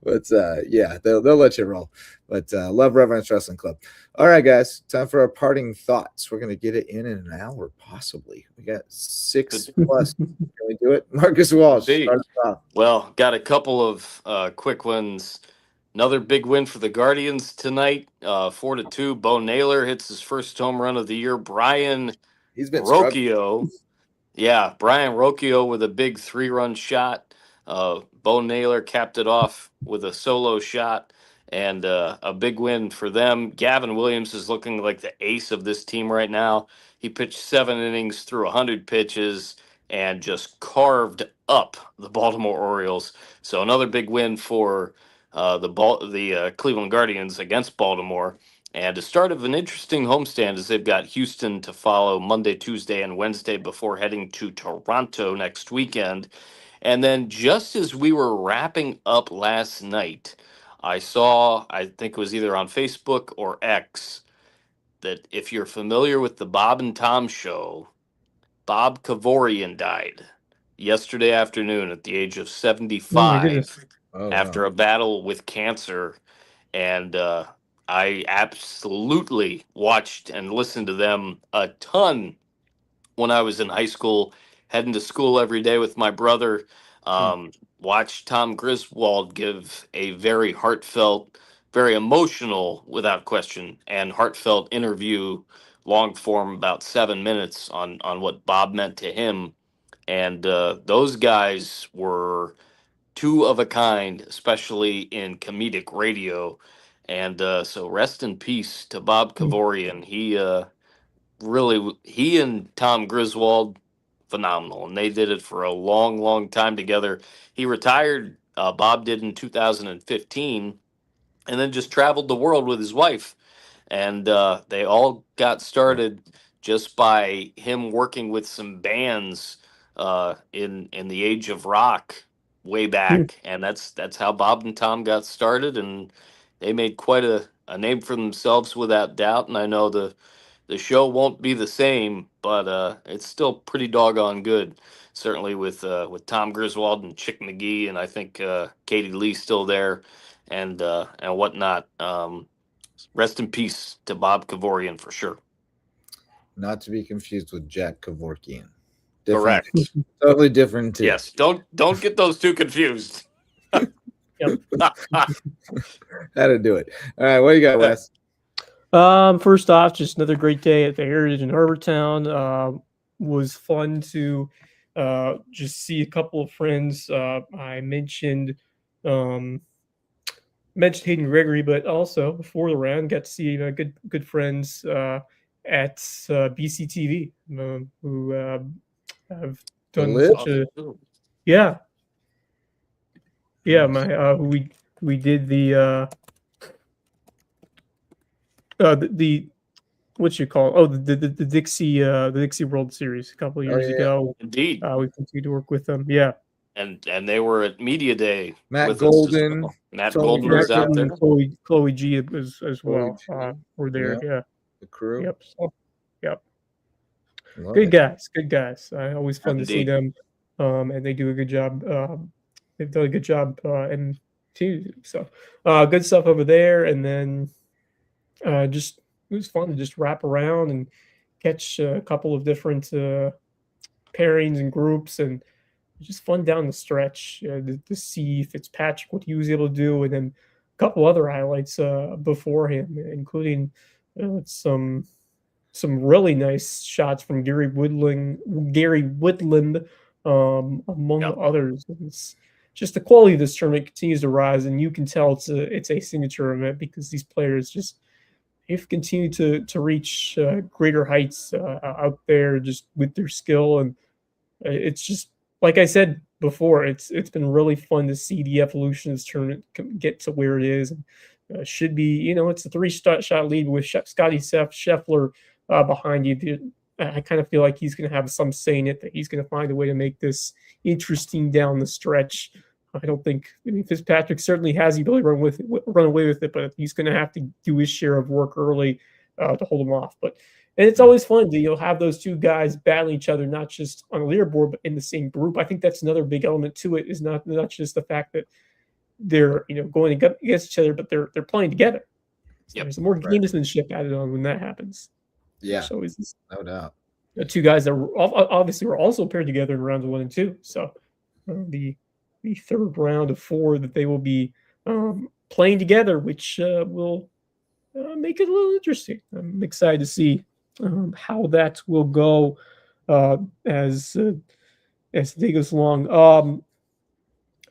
But yeah, they'll let you roll. But love Reverence Wrestling Club. All right, guys, time for our parting thoughts. We're gonna get it in an hour, possibly. We got 6 plus. Can we do it? Marcus Walsh. Start us off. Well, got a couple of quick ones. Another big win for the Guardians tonight, 4-2. Bo Naylor hits his first home run of the year. He's been struggling. Rocchio, yeah, Brian Rocchio with a big 3-run shot. Bo Naylor capped it off with a solo shot, and a big win for them. Gavin Williams is looking like the ace of this team right now. He pitched 7 innings through 100 pitches and just carved up the Baltimore Orioles. So another big win for the Cleveland Guardians against Baltimore. And the start of an interesting homestand as they've got Houston to follow Monday, Tuesday, and Wednesday before heading to Toronto next weekend. And then just as we were wrapping up last night, I saw, I think it was either on Facebook or X, that if you're familiar with the Bob and Tom show, Bob Kavorian died yesterday afternoon at the age of 75 after a battle with cancer. And I absolutely watched and listened to them a ton when I was in high school, heading to school every day with my brother. Watched Tom Griswold give a very heartfelt, very emotional, without question, and heartfelt interview, long form, about 7 minutes, on what Bob meant to him. And those guys were two of a kind, especially in comedic radio. And so rest in peace to Bob Kavorian. He and Tom Griswold, phenomenal, and they did it for a long, long time together. He retired, Bob did in 2015, and then just traveled the world with his wife. And they all got started just by him working with some bands in the age of rock way back, and that's how Bob and Tom got started, and they made quite a name for themselves without doubt. And I know the show won't be the same, but it's still pretty doggone good. Certainly with Tom Griswold and Chick McGee, and I think Katie Lee's still there, and whatnot. Rest in peace to Bob Kevorkian for sure. Not to be confused with Jack Kevorkian. Correct. Totally different. Too. Yes. Don't get those two confused. Yep. How to do it. All right. What do you got, Wes? First off, just another great day at the Heritage in Harbour Town. Was fun to just see a couple of friends. I mentioned Hayden Gregory, but also before the round, got to see good friends at BCTV who have done such a my we did the what you call the Dixie World Series a couple of years ago. Indeed, we continued to work with them. Yeah. And they were at Media Day. Matt Golden. Well. Matt Golden was out there. Chloe G as well. Were there. Yeah. The crew. Yep. Yep. Good guys. Good guys. Always fun to see them. And they do a good job. They've done a good job and too. So good stuff over there. And then just it was fun to just wrap around and catch a couple of different pairings and groups, and just fun down the stretch to see Fitzpatrick, what he was able to do, and then a couple other highlights before him, including some really nice shots from Gary Woodland, among others. It's just the quality of this tournament continues to rise, and you can tell it's a signature event because these players just they've continued to reach greater heights out there just with their skill, and it's just. Like I said before, it's been really fun to see the evolution of this tournament get to where it is. Should be, it's a 3-shot lead with Scotty Scheffler behind you. I kind of feel like he's going to have some say in it, that he's going to find a way to make this interesting down the stretch. Fitzpatrick certainly has the ability to run away with it, but he's going to have to do his share of work early to hold him off. And it's always fun to have those two guys battling each other, not just on a leaderboard, but in the same group. I think that's another big element to it, is not just the fact that they're going against each other, but they're playing together. So there's more gamesmanship added on when that happens. Yeah, so no doubt. The two guys that obviously were also paired together in rounds 1 and 2. So the third round of 4 that they will be playing together, which will make it a little interesting. I'm excited to see how that will go as the day goes along.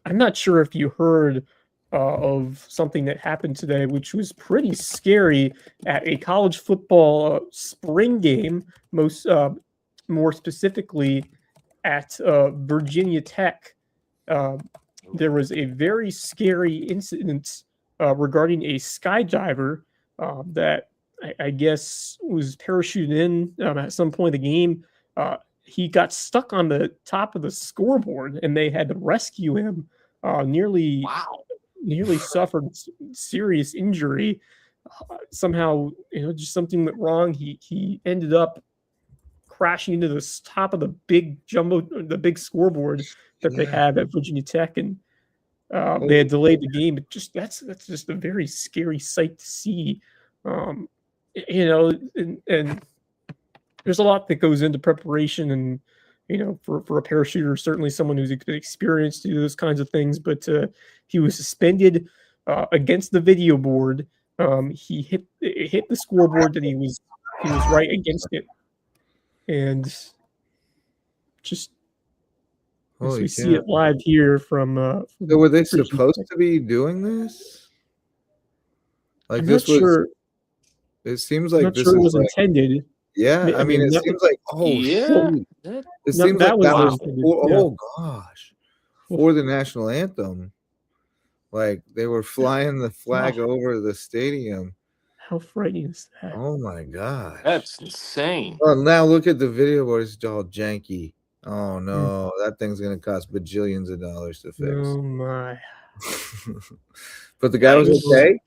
I'm not sure if you heard of something that happened today, which was pretty scary at a college football spring game, more specifically at Virginia Tech. There was a very scary incident regarding a skydiver that I guess was parachuted in at some point in the game. He got stuck on the top of the scoreboard, and they had to rescue him. Nearly suffered serious injury. Somehow, just something went wrong. He ended up crashing into the top of the big scoreboard that they had at Virginia Tech, and they had delayed the game. But that's just a very scary sight to see. And there's a lot that goes into preparation, and for a parachuter, certainly someone who's been experienced to do those kinds of things. But he was suspended against the video board. He hit the scoreboard, and he was right against it, and just as we see it live here from. So were they supposed to be doing this? Like I'm this not was. Sure. It seems like I'm not this sure it is was intended. Yeah, I mean, it that seems like Yeah. shoot. That- It seems like that was that was really for, yeah. oh gosh, for the national anthem. Like they were flying the flag over the stadium. How frightening is that? Oh my gosh. That's insane. Well, now look at the video where it's all janky. Oh Hmm. no, that thing's gonna cost bajillions of dollars to fix. Oh my. But the guy was Nice. okay.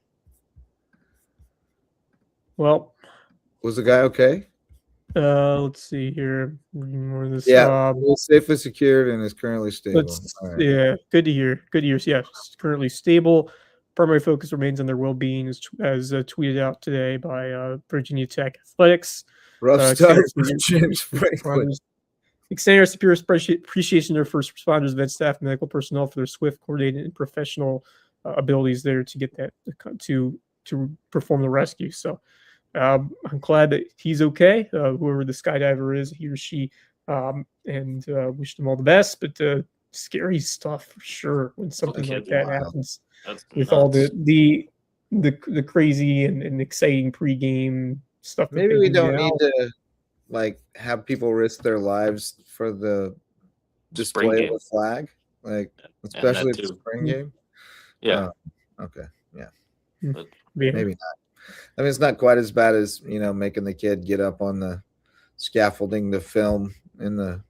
Well, Was the guy okay? let's see here. Reading more of this. Yeah, he was safely secured and is currently stable. Let's, All right. yeah, good to hear. Good to hear. So, yeah, it's currently stable. Primary focus remains on their well-being, as tweeted out today by Virginia Tech Athletics. Rough start for James Franklin. Extending our superior appreciation to their first responders, vet staff, medical personnel for their swift, coordinated, and professional abilities there to get that to perform the rescue. So I'm glad that he's okay. Whoever the skydiver is, he or she, and wish them all the best. But scary stuff for sure when something like that happens. That's with nuts. all the crazy and exciting pregame stuff. Maybe we don't need to like have people risk their lives for the display of a flag, like especially at the spring game. Yeah. Okay. Yeah. Yeah. Maybe not. I mean, it's not quite as bad as making the kid get up on the scaffolding to film in the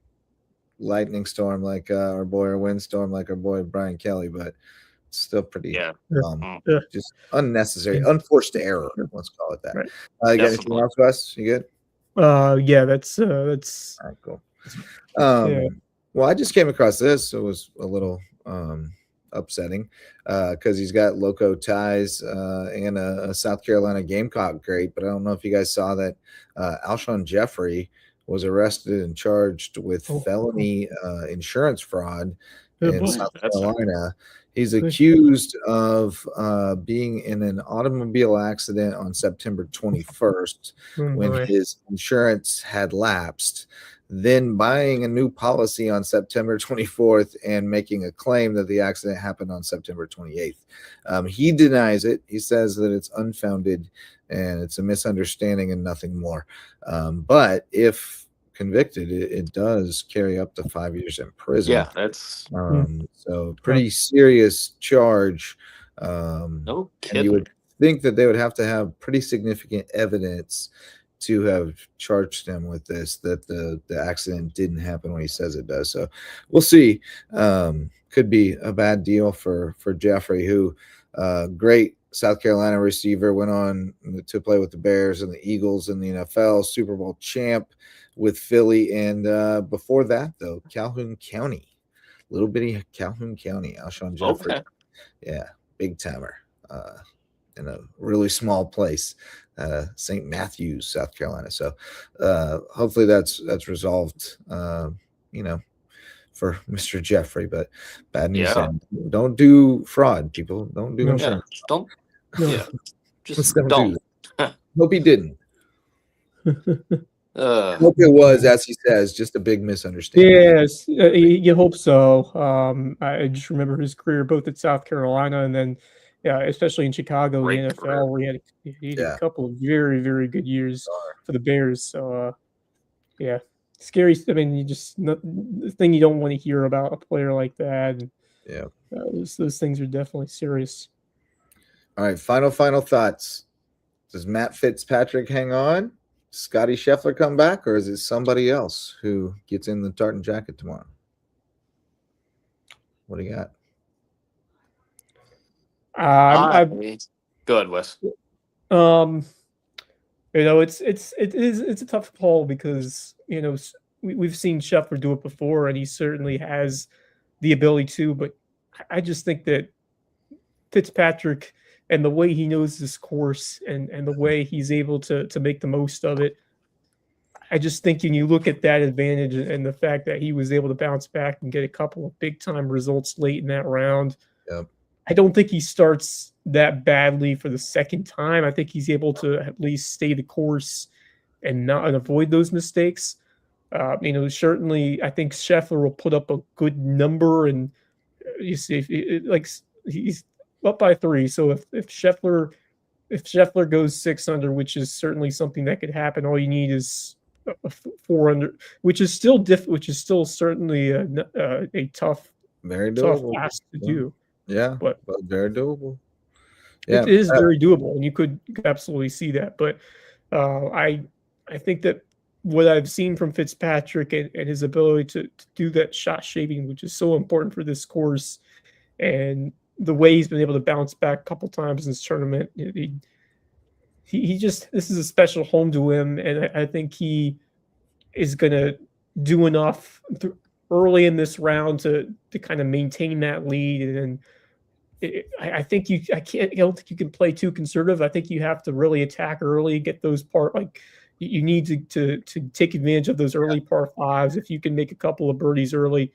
lightning storm like our boy, or windstorm like our boy Brian Kelly, but it's still pretty just unnecessary, unforced error. Let's call it that. Right. You got anything else, Wes? You good? Yeah, that's all right, cool. Well, I just came across this. It was a little upsetting because he's got Lowco ties and a South Carolina Gamecock great, but I don't know if you guys saw that Alshon Jeffrey was arrested and charged with felony insurance fraud in South Carolina. He's accused of being in an automobile accident on September 21st when his insurance had lapsed, then buying a new policy on September 24th and making a claim that the accident happened on September 28th. He denies it. He says that it's unfounded and it's a misunderstanding and nothing more. But if convicted, it does carry up to 5 years in prison. Yeah, that's so pretty serious charge. No kidding. And you would think that they would have to have pretty significant evidence to have charged him with this, that the accident didn't happen when he says it does. So we'll see. Could be a bad deal for Jeffrey, who great South Carolina receiver, went on to play with the Bears and the Eagles in the NFL, Super Bowl champ with Philly, and before that, though, Calhoun County, little bitty Calhoun County, Alshon Jeffrey. Okay. Yeah, big timer in a really small place, St. Matthews, South Carolina. So hopefully that's resolved, for Mr. Jeffrey. But bad news. Yeah. Don't do fraud, people. Don't do insurance. Don't. Yeah. Just don't. don't. Hope he didn't. Hope it was, as he says, just a big misunderstanding. Yes, you hope so. I just remember his career both at South Carolina and then, especially in Chicago, in the NFL, where he had a couple of very, very good years for the Bears. So, scary. I mean, the thing you don't want to hear about a player like that. And, those things are definitely serious. All right, final thoughts. Does Matt Fitzpatrick hang on? Scotty Scheffler come back, or is it somebody else who gets in the tartan jacket tomorrow? What do you got? Go ahead, Wes. It's a tough call because we've seen Scheffler do it before, and he certainly has the ability to. But I just think that Fitzpatrick, and the way he knows this course and the way he's able to make the most of it, I just think when you look at that advantage and the fact that he was able to bounce back and get a couple of big-time results late in that round, I don't think he starts that badly for the second time. I think he's able to at least stay the course and avoid those mistakes. Certainly I think Scheffler will put up a good number, and you see, he's up by 3. So if Scheffler if Scheffler goes 6 under, which is certainly something that could happen, all you need is a 4 under, which is still certainly a tough Very doable. task to do. Yeah, but very doable. Yeah, it is very doable, and you could absolutely see that. But I think that what I've seen from Fitzpatrick and his ability to do that shot shaping, which is so important for this course, and the way he's been able to bounce back a couple times in this tournament, he just, this is a special home to him, and I think he is going to do enough early in this round to kind of maintain that lead. And I think I don't think you can play too conservative. I think you have to really attack early, get those you need to take advantage of those early par fives. If you can make a couple of birdies early,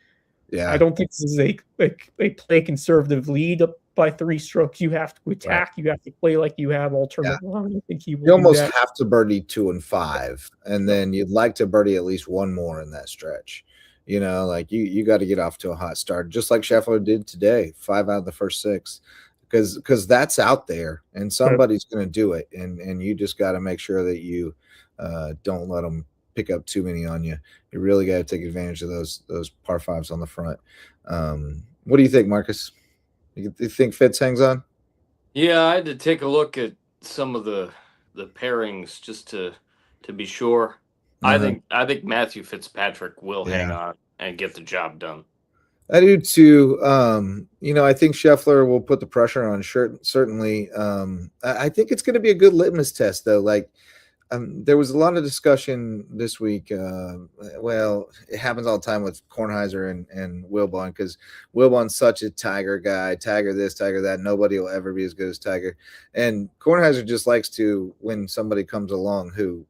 I don't think this is a play conservative lead up by 3 strokes. You have to attack. Right. You have to play like you have all tournament long. I think he will. You almost have to birdie 2 and 5, and then you'd like to birdie at least one more in that stretch. You know, like you got to get off to a hot start, just like Scheffler did today, 5 out of the first 6, because that's out there, and somebody's going to do it, and you just got to make sure that you don't let them pick up too many on you. You really got to take advantage of those par 5s on the front. What do you think, Marcus? You think Fitz hangs on? Yeah, I had to take a look at some of the pairings just to be sure. I think Matthew Fitzpatrick will hang on and get the job done. I do too. I think Scheffler will put the pressure on, certainly. I think it's going to be a good litmus test, though. Like, there was a lot of discussion this week. Well, it happens all the time with Kornheiser and Wilbon, because Wilbon's such a Tiger guy. Tiger this, Tiger that. Nobody will ever be as good as Tiger. And Kornheiser just likes to, when somebody comes along who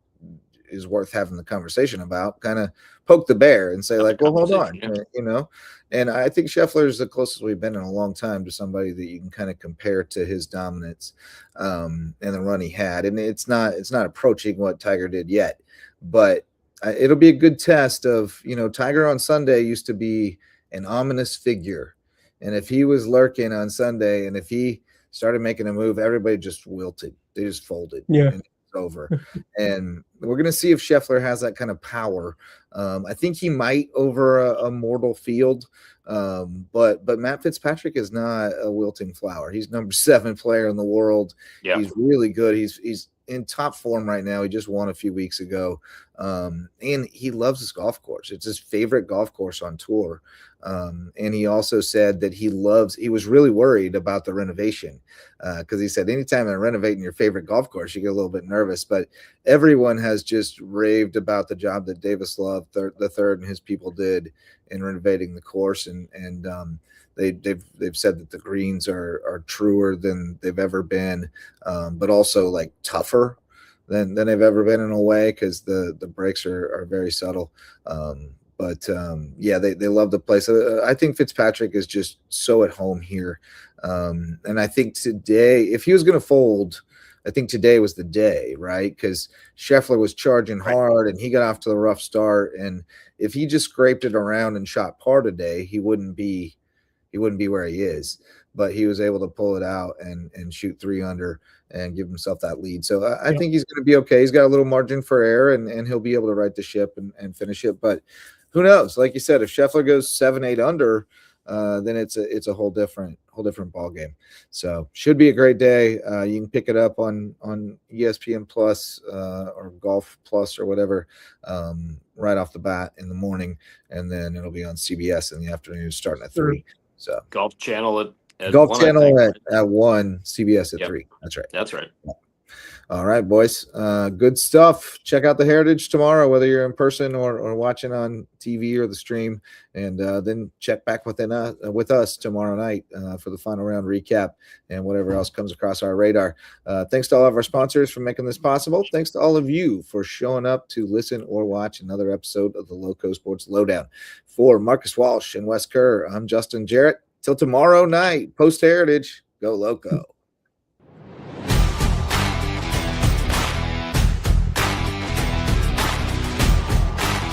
is worth having the conversation about, kind of poke the bear and say, like, well, hold on, you know. And I think Scheffler is the closest we've been in a long time to somebody that you can kind of compare to his dominance and the run he had. And it's not approaching what Tiger did yet, but it'll be a good test of, Tiger on Sunday used to be an ominous figure. And if he was lurking on Sunday and if he started making a move, everybody just wilted. They just folded. Yeah. And over. And we're going to see if Scheffler has that kind of power. I think he might over a mortal field, but Matt Fitzpatrick is not a wilting flower. He's number 7 player in the world. Yeah. He's really good. He's in top form right now. He just won a few weeks ago, and he loves this golf course. It's his favorite golf course on tour. And he also said that he was really worried about the renovation, because he said anytime I'm renovating your favorite golf course, you get a little bit nervous. But everyone has just raved about the job that Davis Love the third and his people did in renovating the course, and they've said that the greens are truer than they've ever been, but also like tougher than they've ever been in a way, because the breaks are very subtle. But they love the place. I think Fitzpatrick is just so at home here. And I think today, if he was going to fold, I think today was the day, right? Because Scheffler was charging hard and he got off to the rough start. And if he just scraped it around and shot par today, he wouldn't be where he is. But he was able to pull it out and shoot 3 under and give himself that lead. So I think he's going to be okay. He's got a little margin for error, and he'll be able to right the ship and finish it. But who knows? Like you said, if Scheffler goes 7-8 under, then it's a whole different ball game. So should be a great day. You can pick it up on ESPN Plus or Golf Plus or whatever right off the bat in the morning, and then it'll be on CBS in the afternoon, starting at 3. So Golf Channel at 1, at 1, CBS at 3. That's right. All right, boys. Good stuff. Check out the Heritage tomorrow, whether you're in person or watching on TV or the stream, and then check back with us tomorrow night for the final round recap and whatever else comes across our radar. Thanks to all of our sponsors for making this possible. Thanks to all of you for showing up to listen or watch another episode of the LowcoSports Lowdown. For Marcus Walsh and Wes Kerr, I'm Justin Jarrett. Till tomorrow night, post Heritage, go Lowco.